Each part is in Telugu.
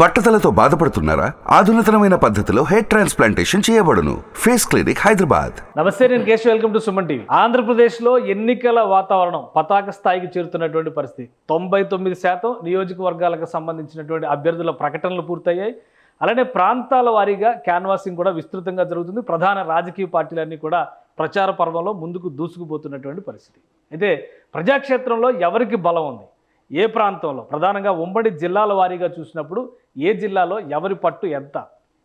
బట్టతలతో బాధపడుతున్నారా? ఆధునితనమైన పద్ధతిలో హెయిర్ ట్రాన్స్ప్లాంటేషన్ చేయబడును. Face clinic, Hyderabad. నమస్తే, నేను Keshav. Welcome to Suman TV. ఆంధ్రప్రదేశ్లో ఎన్నికల వాతావరణం పతాక స్థాయికి చేరుతున్నటువంటి పరిస్థితి. 99% నియోజకవర్గాలకు సంబంధించినటువంటి అభ్యర్థుల ప్రకటనలు పూర్తయ్యాయి. అలానే ప్రాంతాల వారీగా క్యాన్వాసింగ్ కూడా విస్తృతంగా జరుగుతుంది. ప్రధాన రాజకీయ పార్టీలన్నీ కూడా ప్రచార పర్వంలో ముందుకు దూసుకుపోతున్నటువంటి పరిస్థితి. అయితే ప్రజాక్షేత్రంలో ఎవరికి బలం ఉంది, ఏ ప్రాంతంలో, ప్రధానంగా ఉమ్మడి జిల్లాల వారీగా చూసినప్పుడు ఏ జిల్లాలో ఎవరి పట్టు ఎంత,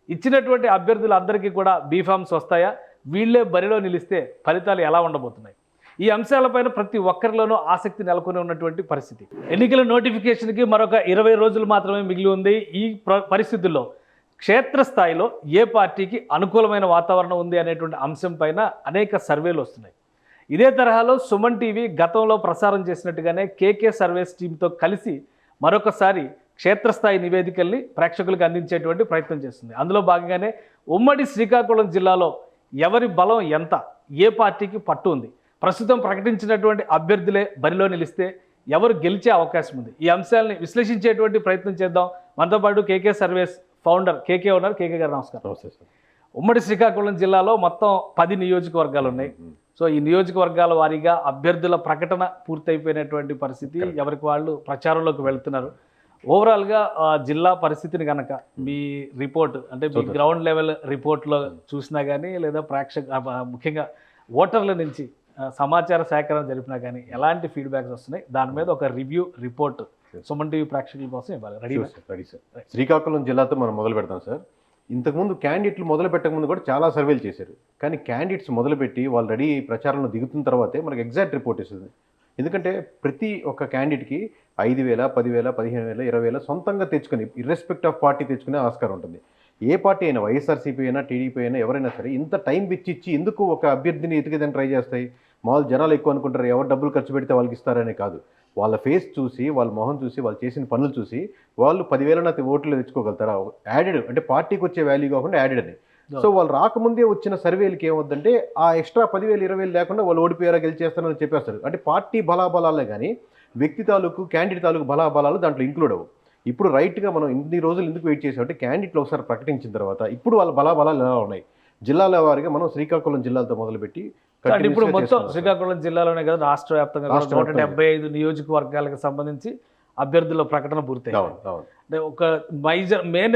ఇచ్చినటువంటి అభ్యర్థులందరికీ కూడా బీఫామ్స్ వస్తాయా, వీళ్ళే బరిలో నిలిస్తే ఫలితాలు ఎలా ఉండబోతున్నాయి, ఈ అంశాలపైన ప్రతి ఒక్కరిలోనూ ఆసక్తి నెలకొని ఉన్నటువంటి పరిస్థితి. ఎన్నికల నోటిఫికేషన్కి మరొక 20 రోజులు మాత్రమే మిగిలి ఉంది. ఈ పరిస్థితుల్లో క్షేత్రస్థాయిలో ఏ పార్టీకి అనుకూలమైన వాతావరణం ఉంది అనేటువంటి అంశం పైన అనేక సర్వేలు వస్తున్నాయి. ఇదే తరహాలో సుమన్ టీవీ గతంలో ప్రసారం చేసినట్టుగానే కేకే సర్వేస్ టీంతో కలిసి మరొకసారి క్షేత్రస్థాయి నివేదికల్ని ప్రేక్షకులకు అందించేటువంటి ప్రయత్నం చేస్తుంది. అందులో భాగంగానే ఉమ్మడి శ్రీకాకుళం జిల్లాలో ఎవరి బలం ఎంత, ఏ పార్టీకి పట్టు ఉంది, ప్రస్తుతం ప్రకటించినటువంటి అభ్యర్థులే బరిలో నిలిస్తే ఎవరు గెలిచే అవకాశం ఉంది, ఈ అంశాలని విశ్లేషించేటువంటి ప్రయత్నం చేద్దాం. మనతో పాటు కేకే సర్వేస్ ఫౌండర్ కేకే ఉన్నారు. కేకే గారు నమస్కారం. నమస్తే సార్. ఉమ్మడి శ్రీకాకుళం జిల్లాలో మొత్తం 10 నియోజకవర్గాలు ఉన్నాయి. సో ఈ నియోజకవర్గాల వారీగా అభ్యర్థుల ప్రకటన పూర్తయిపోయినటువంటి పరిస్థితి, ఎవరికి వాళ్ళు ప్రచారంలోకి వెళ్తున్నారు. ఓవరాల్గా జిల్లా పరిస్థితిని కనుక మీ రిపోర్ట్, అంటే మీ గ్రౌండ్ లెవెల్ రిపోర్ట్లో చూసినా కానీ, లేదా ముఖ్యంగా ఓటర్ల నుంచి సమాచార సేకరణ జరిపినా కానీ ఎలాంటి ఫీడ్బ్యాక్స్ వస్తున్నాయి, దాని మీద ఒక రివ్యూ రిపోర్ట్ సుమన్ టీవీ ప్రేక్షకుల కోసం ఇవ్వాలి. Ready sir. శ్రీకాకుళం జిల్లాతో మనం మొదలు పెడతాం సార్. ఇంతకుముందు క్యాండిడేట్లు మొదలు పెట్టకముందు కూడా చాలా సర్వేలు చేశారు. కానీ క్యాండిడేట్స్ మొదలుపెట్టి వాళ్ళు రెడీ ప్రచారంలో దిగుతున్న తర్వాతే మనకు ఎగ్జాక్ట్ రిపోర్ట్ ఇస్తుంది. ఎందుకంటే ప్రతి ఒక్క క్యాండిడేట్కి 5,000, 10,000, 15,000, 20,000 సొంతంగా తెచ్చుకొని, ఇర్రెస్పెక్ట్ ఆఫ్ పార్టీ తెచ్చుకునే ఆస్కారం ఉంటుంది. ఏ పార్టీ అయినా, వైఎస్ఆర్సీపీ అయినా, టీడీపీ అయినా, ఎవరైనా సరే ఇంత టైం ఇచ్చి ఎందుకు ఒక అభ్యర్థిని ఎతికేదని ట్రై చేస్తాయి? మామూలు జనాలు ఎక్కువ అనుకుంటారు, ఎవరు డబ్బులు ఖర్చు పెడితే వాళ్ళకి ఇస్తారనే కాదు. వాళ్ళ ఫేస్ చూసి, వాళ్ళ మొహం చూసి, వాళ్ళు చేసిన పనులు చూసి వాళ్ళు 10,000 ఓట్లు తెచ్చుకోగలుగుతారా? యాడెడ్ అంటే పార్టీకి వచ్చే వాల్యూ కాకుండా యాడెడ్ అని. సో వాళ్ళు రాకముందే వచ్చిన సర్వేలకి ఏమవుతుందంటే ఆ ఎక్స్ట్రా 10,000, 20,000 లేకుండా వాళ్ళు ఓడిపోయారా, గెలిచేస్తారని చెప్పేస్తారు. అంటే పార్టీ బలాబలాలే కానీ వ్యక్తి తాలూకు, క్యాండిడేట్ తాలూకు బలాబలాలు దాంట్లో ఇంక్లూడ్ అవ్వవు. ఇప్పుడు రైట్గా మనం ఇన్ని రోజులు ఎందుకు వెయిట్ చేసామంటే క్యాండిడేట్లు ఒకసారి ప్రకటించిన తర్వాత ఇప్పుడు వాళ్ళ బలాబలాలు ఎలా ఉన్నాయి, జిల్లాల వారిగా మనం శ్రీకాకుళం జిల్లాలతో మొదలుపెట్టి ఇప్పుడు మొత్తం శ్రీకాకుళం జిల్లాలోనే కదా, రాష్ట్ర వ్యాప్తంగా 175 నియోజకవర్గాలకు సంబంధించి అభ్యర్థుల ప్రకటన పూర్తయింది. అంటే ఒక మెయిన్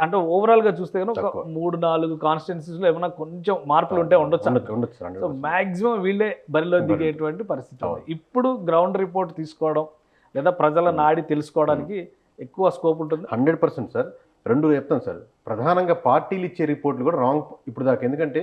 అంటే ఓవరాల్ గా చూస్తే కనుక ఒక 3-4 కాన్స్టిట్యున్సీస్ లో ఏమైనా కొంచెం మార్పులు ఉంటే ఉండొచ్చు. సో మాక్సిమం వీళ్ళే బరిలో దిగేటువంటి పరిస్థితి ఉంది. ఇప్పుడు గ్రౌండ్ రిపోర్ట్ తీసుకోవడం లేదా ప్రజల నాడి తెలుసుకోవడానికి ఎక్కువ స్కోప్ ఉంటుంది. 100% సార్. 2 చెప్తాను సార్. ప్రధానంగా పార్టీలు ఇచ్చే రిపోర్ట్లు కూడా రాంగ్ ఇప్పుడు దాకా. ఎందుకంటే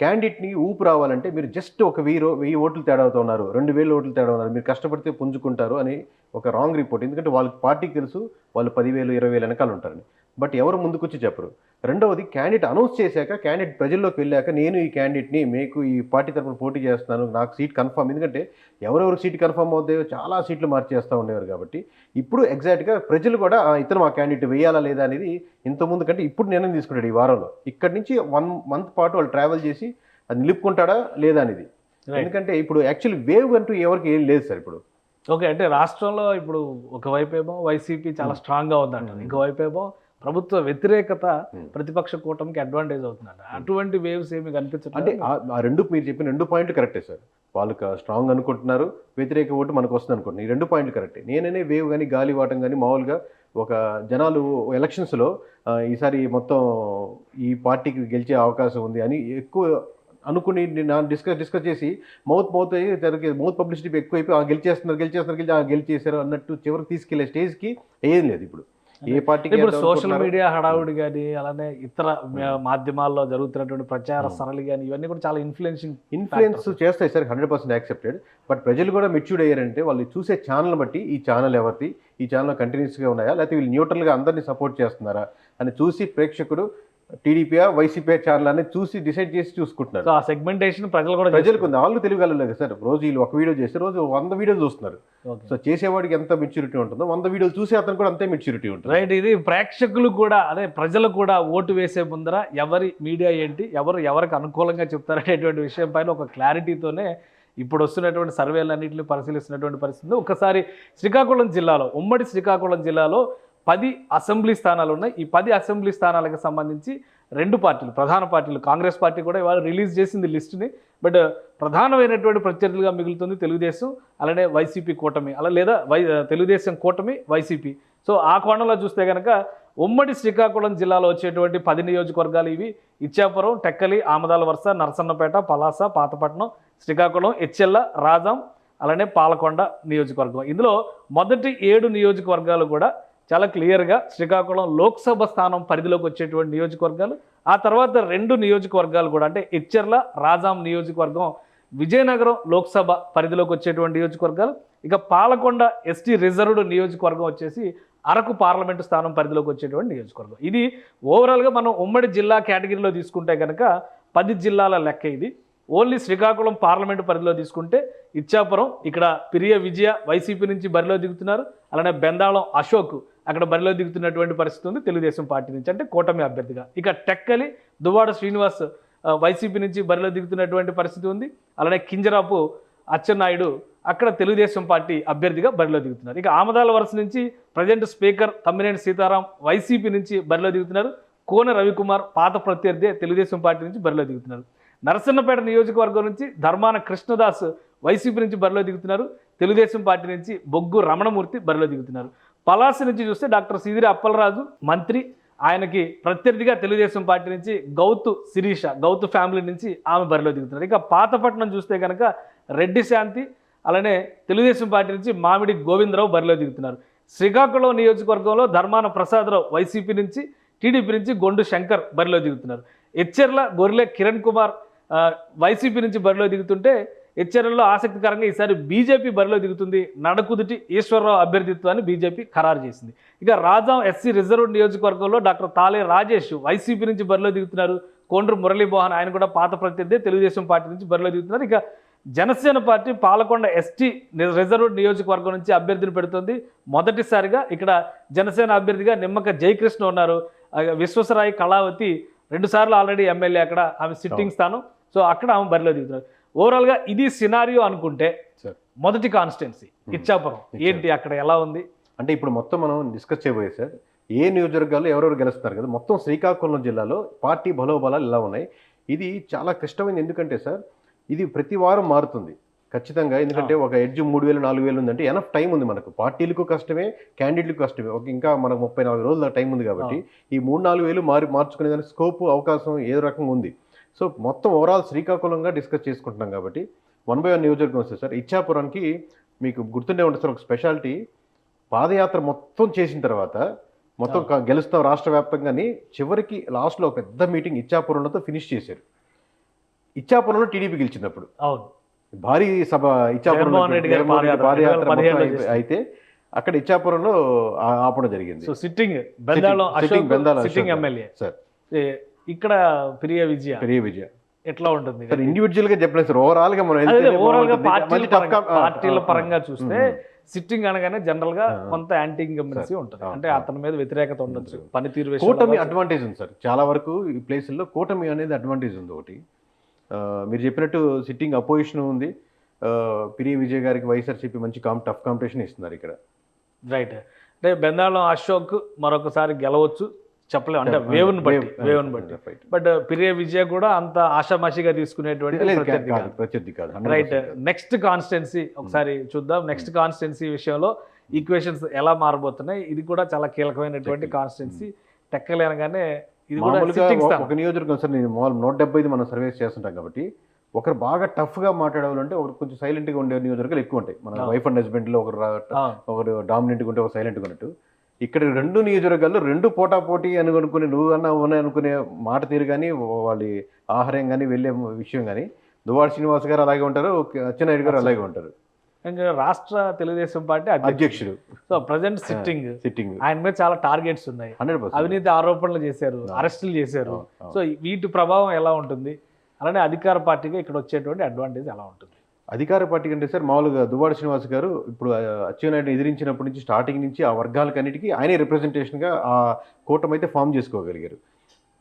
క్యాండిడేట్ని ఊపు రావాలంటే మీరు జస్ట్ ఒక 1000 ఓట్లు తేడా ఉన్నారు, 2,000 ఓట్లు తేడా ఉన్నారు, మీరు కష్టపడితే పుంజుకుంటారు అని ఒక రాంగ్ రిపోర్ట్. ఎందుకంటే వాళ్ళకి పార్టీకి తెలుసు వాళ్ళు 10,000, 20,000 వెనకాల ఉంటారని. బట్ ఎవరు ముందుకొచ్చి చెప్పరు. రెండవది, క్యాండిడేట్ అనౌన్స్ చేశాక, క్యాండిడేట్ ప్రజల్లోకి వెళ్ళాక నేను ఈ క్యాండిడేట్ని మీకు ఈ పార్టీ తరఫున పోటీ చేస్తున్నాను, నాకు సీట్ కన్ఫర్మ్. ఎందుకంటే ఎవరెవరు సీట్ కన్ఫర్మ్ అవుతాయో చాలా సీట్లు మార్చేస్తూ ఉండేవారు. కాబట్టి ఇప్పుడు ఎగ్జాక్ట్గా ప్రజలు కూడా ఇతను మా క్యాండిడేట్ వేయాలా లేదా అనేది ఇంతకుముందు కంటే ఇప్పుడు నిర్ణయం తీసుకుంటాడు. ఈ వారంలో ఇక్కడి నుంచి 1 మంత్ పాటు వాళ్ళు ట్రావెల్ చేసి అది నిలుపుకుంటాడా లేదా అనేది. ఎందుకంటే ఇప్పుడు యాక్చువల్లీ వేవ్ అంటూ ఎవరికి ఏం లేదు సార్ ఇప్పుడు. ఓకే, అంటే రాష్ట్రంలో ఇప్పుడు ఒకవైపు ఏమో వైసీపీ చాలా స్ట్రాంగ్గా ఉందంట, ఇంకోవైపు ఏమో ప్రభుత్వ వ్యతిరేకత ప్రతిపక్ష కూటమికి అడ్వాంటేజ్ అవుతుందంట. అటువంటి వేవ్స్ ఏమి కనిపించదు. అంటే ఆ రెండు మీరు చెప్పిన 2 పాయింట్లు కరెక్టే సార్. వాళ్ళకి స్ట్రాంగ్ అనుకుంటున్నారు, వ్యతిరేక ఓటు మనకు వస్తుంది అనుకుంటున్నారు. ఈ 2 పాయింట్లు కరెక్టే. నేననే వేవ్ కానీ గాలివాటం కానీ మామూలుగా ఒక జనాలు ఎలక్షన్స్లో ఈసారి మొత్తం ఈ పార్టీకి గెలిచే అవకాశం ఉంది అని ఎక్కువ అనుకుని డిస్కస్ చేసి మౌత్ పబ్లిసిటీ ఎక్కువైపోయి గెలిచేశారు అన్నట్టు చివరికి తీసుకెళ్లే స్టేజ్కి ఏం లేదు ఇప్పుడు ఏ పార్టీకి. ఇప్పుడు సోషల్ మీడియా హడావుడి కానీ, అలానే ఇతర మాధ్యమాల్లో జరుగుతున్నటువంటి ప్రచార సరళి కానీ ఇవన్నీ కూడా చాలా ఇన్ఫ్లుయెన్స్ చేస్తాయి సార్. 100% యాక్సెప్టెడ్. బట్ ప్రజలు కూడా మెచ్యూర్డ్ అయ్యారంటే వాళ్ళు చూసే ఛానల్ బట్టి ఈ ఛానల్ ఎవరిది, ఈ ఛానల్ కంటిన్యూస్గా ఉన్నాయా, లేకపోతే వీళ్ళు న్యూట్రల్గా అందరినీ సపోర్ట్ చేస్తున్నారా అని చూసి ప్రేక్షకుడు టీడీపీ, వైసీపీ ఛానల్ అనేది చూసి డిసైడ్ చేసి చూసుకుంటున్నారు. ఆ సెగ్మెంటేషన్ ప్రజలకు ఉంది. వాళ్ళు తెలియగలలేదు సార్. రోజు వీళ్ళు ఒక వీడియో చేస్తే రోజు 100 వీడియోలు చూస్తున్నారు. సో చేసేవాడికి ఎంత మెచ్యూరిటీ ఉంటుందో 100 వీడియోలు చూసి అతను కూడా అంతే మెచ్యూరిటీ ఉంటుంది. రైట్. ఇది ప్రేక్షకులు కూడా, అదే ప్రజలు కూడా ఓటు వేసే ముందర ఎవరి మీడియా ఏంటి, ఎవరికి అనుకూలంగా చెప్తారనేటువంటి విషయం పైన ఒక క్లారిటీతోనే ఇప్పుడు వస్తున్నటువంటి సర్వేలన్నింటినీ పరిశీలిస్తున్నటువంటి పరిస్థితి. ఒకసారి శ్రీకాకుళం జిల్లాలో, ఉమ్మడి శ్రీకాకుళం జిల్లాలో 10 అసెంబ్లీ స్థానాలు ఉన్నాయి. ఈ 10 అసెంబ్లీ స్థానాలకు సంబంధించి 2 పార్టీలు, ప్రధాన పార్టీలు, కాంగ్రెస్ పార్టీ కూడా ఇవాళ రిలీజ్ చేసింది లిస్టుని. బట్ ప్రధానమైనటువంటి ప్రత్యర్థులుగా మిగులుతుంది తెలుగుదేశం, అలానే వైసీపీ కూటమి, అలా లేదా తెలుగుదేశం కూటమి, వైసీపీ. సో ఆ కోణంలో చూస్తే కనుక ఉమ్మడి శ్రీకాకుళం జిల్లాలో వచ్చేటువంటి 10 నియోజకవర్గాలు ఇవి: ఇచ్చాపురం, టెక్కలి, ఆమదాల వరుస, నరసన్నపేట, పలాస, పాతపట్నం, శ్రీకాకుళం, ఎచ్చెల్ల, రాజాం, అలానే పాలకొండ నియోజకవర్గం. ఇందులో మొదటి 7 నియోజకవర్గాలు కూడా చాలా క్లియర్గా శ్రీకాకుళం లోక్సభ స్థానం పరిధిలోకి వచ్చేటువంటి నియోజకవర్గాలు. ఆ తర్వాత 2 నియోజకవర్గాలు కూడా, అంటే ఎచ్చెర్ల, రాజాం నియోజకవర్గం విజయనగరం లోక్సభ పరిధిలోకి వచ్చేటువంటి నియోజకవర్గాలు. ఇక పాలకొండ ఎస్టీ రిజర్వ్డ్ నియోజకవర్గం వచ్చేసి అరకు పార్లమెంటు స్థానం పరిధిలోకి వచ్చేటువంటి నియోజకవర్గం. ఇది ఓవరాల్గా మనం ఉమ్మడి జిల్లా కేటగిరీలో తీసుకుంటే కనుక 10 జిల్లాల లెక్క ఇది. ఓన్లీ శ్రీకాకుళం పార్లమెంటు పరిధిలో తీసుకుంటే ఇచ్చాపురం, ఇక్కడ పిరియ విజయ వైసీపీ నుంచి బరిలో దిగుతున్నారు. అలానే బెందాళం అశోక్ అక్కడ బరిలో దిగుతున్నటువంటి పరిస్థితి ఉంది తెలుగుదేశం పార్టీ నుంచి, అంటే కూటమి అభ్యర్థిగా. ఇక టెక్కలి దువ్వాడ శ్రీనివాస్ వైసీపీ నుంచి బరిలో దిగుతున్నటువంటి పరిస్థితి ఉంది. అలానే కింజరాపు అచ్చెన్నాయుడు అక్కడ తెలుగుదేశం పార్టీ అభ్యర్థిగా బరిలో దిగుతున్నారు. ఇక ఆమదాల వరుస నుంచి present speaker Tammineni Sitaram YCP నుంచి బరిలో దిగుతున్నారు. కోన రవికుమార్ పాత ప్రత్యర్థి తెలుగుదేశం పార్టీ నుంచి బరిలో దిగుతున్నారు. నరసన్నపేట నియోజకవర్గం నుంచి ధర్మాన కృష్ణదాస్ వైసీపీ నుంచి బరిలో దిగుతున్నారు. తెలుగుదేశం పార్టీ నుంచి బొగ్గు రమణమూర్తి బరిలో దిగుతున్నారు. పలాస నుంచి చూస్తే డాక్టర్ సీదిరి అప్పలరాజు మంత్రి, ఆయనకి ప్రత్యర్థిగా తెలుగుదేశం పార్టీ నుంచి గౌతు శిరీష, గౌతు ఫ్యామిలీ నుంచి ఆమె బరిలో దిగుతున్నారు. ఇక పాతపట్నం చూస్తే కనుక రెడ్డి శాంతి, అలానే తెలుగుదేశం పార్టీ నుంచి మామిడి గోవిందరావు బరిలో దిగుతున్నారు. శ్రీకాకుళం నియోజకవర్గంలో ధర్మాన ప్రసాదరావు వైసీపీ నుంచి, టీడీపీ నుంచి గొండు శంకర్ బరిలో దిగుతున్నారు. ఎచ్చెర్ల గొర్రె కిరణ్ కుమార్ వైసీపీ నుంచి బరిలో దిగుతుంటే, ఎచ్చెర్లలో ఆసక్తికరంగా ఈసారి బీజేపీ బరిలో దిగుతుంది. నడకుదుటి ఈశ్వరరావు అభ్యర్థిత్వాన్ని బీజేపీ ఖరారు చేసింది. ఇక రాజాం ఎస్సీ రిజర్వ్డ్ నియోజకవర్గంలో డాక్టర్ తాలే రాజేష్ వైసీపీ నుంచి బరిలో దిగుతున్నారు. కోండ్రు మురళీమోహన్, ఆయన కూడా పాత ప్రత్యర్థి, తెలుగుదేశం పార్టీ నుంచి బరిలో దిగుతున్నారు. ఇక Janasena party Palakonda ST reserved నియోజకవర్గం నుంచి అభ్యర్థిని పెడుతుంది. మొదటిసారిగా ఇక్కడ జనసేన అభ్యర్థిగా నిమ్మక జయకృష్ణ ఉన్నారు. విశ్వసరాయి కళావతి 2 సార్లు ఆల్రెడీ ఎమ్మెల్యే, అక్కడ ఆమె సిట్టింగ్ స్థానం. సో అక్కడ ఆమె బరిలో దిగుతున్నారు. ఓవరాల్గా ఇది సినారియో అనుకుంటే మొదటి కాన్స్టిట్యున్సీ ఇచ్చాపురం ఏంటి, అక్కడ ఎలా ఉంది అంటే ఇప్పుడు మొత్తం మనం డిస్కస్ చేయబోయే సార్, ఏ నియోజకవర్గాల్లో ఎవరెవరు గెలుస్తున్నారు కదా, మొత్తం శ్రీకాకుళం జిల్లాలో పార్టీ బలోబలాలు ఇలా ఉన్నాయి. ఇది చాలా క్లిష్టమైంది. ఎందుకంటే సార్ ఇది ప్రతి వారం మారుతుంది ఖచ్చితంగా. ఎందుకంటే ఒక ఎడ్జ్ 3000 4000 ఉందంటే ఎనఫ్ టైం ఉంది మనకు. పార్టీలకు కష్టమే, క్యాండిడేట్లకు కష్టమే. ఇంకా మనకు 34 రోజుల టైం ఉంది కాబట్టి ఈ 3-4 వేలు మార్చుకునే దానికి స్కోప్, అవకాశం ఏదో రకంగా ఉంది. సో మొత్తం ఓవరాల్ శ్రీకాకుళంగా డిస్కస్ చేసుకుంటున్నాం కాబట్టి 1 by 1 నియోజకవర్గం వస్తుంది సార్. ఇచ్చాపురానికి మీకు గుర్తుండే ఉంటుంది సార్, ఒక స్పెషాలిటీ, పాదయాత్ర మొత్తం చేసిన తర్వాత మొత్తం గెలుస్తాం రాష్ట్ర వ్యాప్తంగాని, చివరికి లాస్ట్లో ఒక పెద్ద మీటింగ్ ఇచ్చాపురంలో ఫినిష్ చేశారు. ఇచ్చాపురంలో టీడీపీ గెలిచినప్పుడు భారీ సభ ఇచ్చాపురంలో పాదయాత్ర అయితే అక్కడ ఇచ్చాపురంలో ఆపడం జరిగింది. So sitting Bendalam MLA sir. ఇక్కడ ప్రియ విజయ ఎట్లా ఉంటుంది సార్? ఇండివిజువల్ గా చెప్పలేదు సార్, ఓవరాల్ గా మనం ఓవరాల్ గా పార్టీల పరంగా చూస్తే సిట్టింగ్ అనగానే జనరల్ గా కొంత యాంటీ ఇన్కంబెన్సీ ఉంటుంది, అంటే అతని మీద వ్యతిరేకత ఉండొచ్చు, పనితీరు. కూటమి అడ్వాంటేజ్ ఉంది సార్ చాలా వరకు ఈ ప్లేసుల్లో, కూటమి అనేది అడ్వాంటేజ్ ఉంది. ఒకటి మీరు చెప్పినట్టు సిట్టింగ్ అపోజిషన్ ఉంది. పిరి విజయ్ గారికి వైఎస్ఆర్సీపీ మంచి టఫ్ కాంపిటీషన్ ఇస్తున్నారు ఇక్కడ. రైట్, అంటే బెందాళం అశోక్ మరొకసారి గెలవచ్చు చెప్పలేము, అంటే వేవ్ని బట్టి. బట్ పిరియ విజయ్ కూడా అంత ఆషామాషిగా తీసుకునేటువంటి ప్రత్యర్థి కాదు. రైట్, నెక్స్ట్ కాన్స్టిట్యున్సీ ఒకసారి చూద్దాం. నెక్స్ట్ కాన్స్టిట్యున్సీ విషయంలో ఈక్వేషన్స్ ఎలా మారబోతున్నాయి, ఇది కూడా చాలా కీలకమైనటువంటి కాన్స్టిట్యున్సీ. టెక్కలి అనగానే ఇది కూడా ఒక నియోజకవర్గం సార్, నేను 175 మనం సర్వేస్ చేస్తుంటాం కాబట్టి, ఒకరు బాగా టఫ్గా మాట్లాడాలంటే ఒకరు కొంచెం సైలెంట్గా ఉండే నియోజకవర్గాలు ఎక్కువ ఉంటాయి. మన వైఫ్ అండ్ హస్బెండ్లో ఒకరు డామినెంట్గా ఉంటే, ఒక సైలెంట్గా ఉన్నట్టు. ఇక్కడ 2 నియోజకవర్గాల్లో 2 పోటాపోటీ అని అనుకుని, నువ్వు అన్నా ఉన్నాయి అనుకునే మాట తీరు కానీ, వాళ్ళ ఆహారం కానీ, వెళ్ళే విషయం కానీ, దువ్వాడ శ్రీనివాస్ గారు అలాగే ఉంటారు, అచ్చెన్నాయుడు గారు అలాగే ఉంటారు. రాష్ట్ర తెలుగుదేశం పార్టీ అధ్యక్షుడు. సో ప్రజెంట్ సిట్టింగ్ ఆయన మీద చాలా టార్గెట్స్ ఉన్నాయి, 100% అవినీతి ఆరోపణలు చేశారు, అరెస్టులు చేశారు. సో వీటి ప్రభావం ఎలా ఉంటుంది, అలానే అధికార పార్టీగా ఇక్కడ వచ్చేటువంటి అడ్వాంటేజ్ ఎలా ఉంటుంది? అధికార పార్టీ కంటే సార్ మామూలుగా దువ్వాడ శ్రీనివాస్ గారు ఇప్పుడు అచ్చెన్నాయుడు ఎదిరించినప్పటి నుంచి స్టార్టింగ్ నుంచి ఆ వర్గాలకన్నిటికీ ఆయనే రిప్రజెంటేషన్గా ఆ కూటమి అయితే ఫామ్ చేసుకోగలిగారు.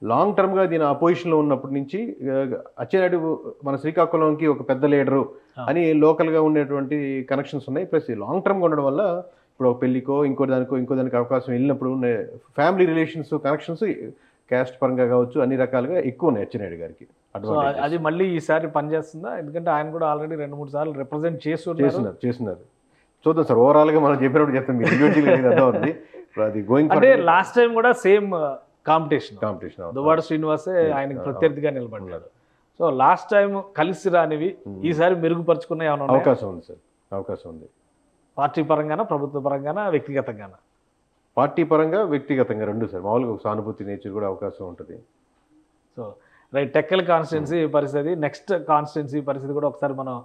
లాంగ్ టర్మ్గా దీని అపోజిషన్లో ఉన్నప్పటి నుంచి అచ్చెన్నాయుడు మన శ్రీకాకుళంకి ఒక పెద్ద లీడరు అని లోకల్గా ఉండేటువంటి కనెక్షన్స్ ఉన్నాయి. ప్లస్ లాంగ్ టర్మ్గా ఉండడం వల్ల ఇప్పుడు ఒక పెళ్ళికో ఇంకో దానికి అవకాశం వెళ్ళినప్పుడు ఫ్యామిలీ రిలేషన్స్ కనెక్షన్స్ క్యాస్ట్ పరంగా కావచ్చు అన్ని రకాలుగా ఎక్కువ ఉన్నాయి అచ్చెన్నాయుడు గారికి సో అడ్వాంటేజ్ అది మళ్ళీ ఈసారి పనిచేస్తుందా? ఎందుకంటే ఆయన కూడా ఆల్రెడీ 2-3 సార్లు రిప్రజెంట్ చేస్తున్నారు. చూద్దాం సార్, ఓవరాల్గా మనం చెప్పినప్పుడు చెప్తాం, మీకు ఇండివిజువల్ అర్థం ఉంది. ఇప్పుడు అది గోయింగ్ అంటే లాస్ట్ టైం కూడా సేమ్ కాంపిటీషన్ కాంపిటీషన్ దువ్వాడ శ్రీనివాసే ఆయనకి ప్రత్యర్థిగా నిలబడ్డారు. సో లాస్ట్ టైం కలిసి రానివి ఈసారి మెరుగుపరుచుకునే ఏమైనా ఉన్నాయా? అవకాశం ఉంది సార్, అవకాశం ఉంది. పార్టీ పరంగానా, ప్రభుత్వ పరంగానా, వ్యక్తిగతంగానా? పార్టీ పరంగా వ్యక్తిగతంగా రెండు సార్. మామూలుగా ఒక సానుభూతి నేచర్ కూడా అవకాశం ఉంటుంది. సో రైట్, టెక్కల్ కాన్స్టిట్యున్సీ పరిస్థితి, నెక్స్ట్ కాన్స్టిట్యున్సీ పరిస్థితి కూడా ఒకసారి మనం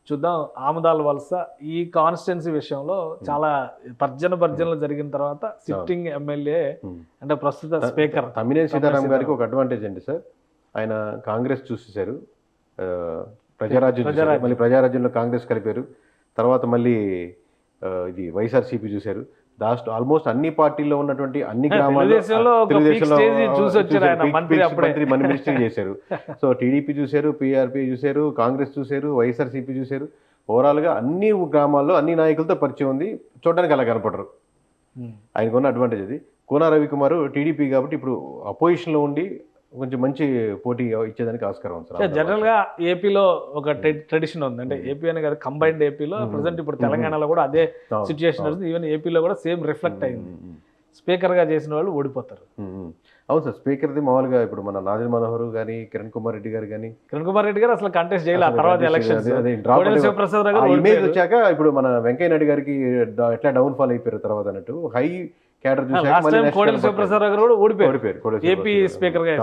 చూద్దాం. ఆముదాల వలస ఈ కాన్స్టిట్యున్సీ విషయంలో చాలా భర్జనలు జరిగిన తర్వాత సిట్టింగ్ ఎమ్మెల్యే అంటే ప్రస్తుత స్పీకర్ తమ్మినేని సీతారాం గారికి ఒక అడ్వాంటేజ్ అండి సార్. ఆయన కాంగ్రెస్ చూసేశారు, ప్రజారాజ్యం చూశారు, మళ్ళీ ప్రజారాజ్యంలో కాంగ్రెస్ కలిపారు, తర్వాత మళ్ళీ ఇది వైఎస్ఆర్సీపీ చూశారు. లాస్ట్ ఆల్మోస్ట్ అన్ని పార్టీల్లో ఉన్నటువంటి అన్ని గ్రామాల్లో మినిస్ట్రీ చేశారు. సో టీడీపీ చూశారు, పీఆర్పీ చూశారు, కాంగ్రెస్ చూశారు, వైఎస్ఆర్సీపీ చూశారు. ఓవరాల్గా అన్ని గ్రామాల్లో అన్ని నాయకులతో పరిచయం ఉంది. చూడడానికి అలా కనపడరు. ఆయనకున్న అడ్వాంటేజ్ అది. కోన రవికుమార్ టీడీపీ కాబట్టి ఇప్పుడు అపోజిషన్లో ఉండి కొంచెం మంచి పోటీ ఇచ్చేదానికి ఆస్కారం ఉంది సార్. జనరల్ గా ఏపీలో ఒక ట్రెడిషన్ ఉంది, అంటే ఏపీ అని కాదు, కంబైన్డ్ ఏపీలో ప్రజెంట్ ఇప్పుడు తెలంగాణలో కూడా అదే సిచ్యుయేషన్ వస్తుంది. ఈవెన్ ఏపీలో కూడా సేమ్ రిఫ్లెక్ట్ అయింది. స్పీకర్ గా చేసిన వాళ్ళు ఓడిపోతారు. అవును సార్, స్పీకర్ది మామూలుగా ఇప్పుడు మన నాదెండ్ల మనోహర్ కానీ కిరణ్ కుమార్ రెడ్డి గారు కానీ అసలు కంటెస్ట్ చేయాలి. ఆ తర్వాత ఎలక్షన్స్ ఇమేజ్ వచ్చాక ఇప్పుడు మన వెంకయ్య నాయుడు గారికి ఎట్లా డౌన్ ఫాల్ అయిపోయారు తర్వాత అన్నట్టు హై క్యాడర్ ఏపీ స్పీకర్ గా,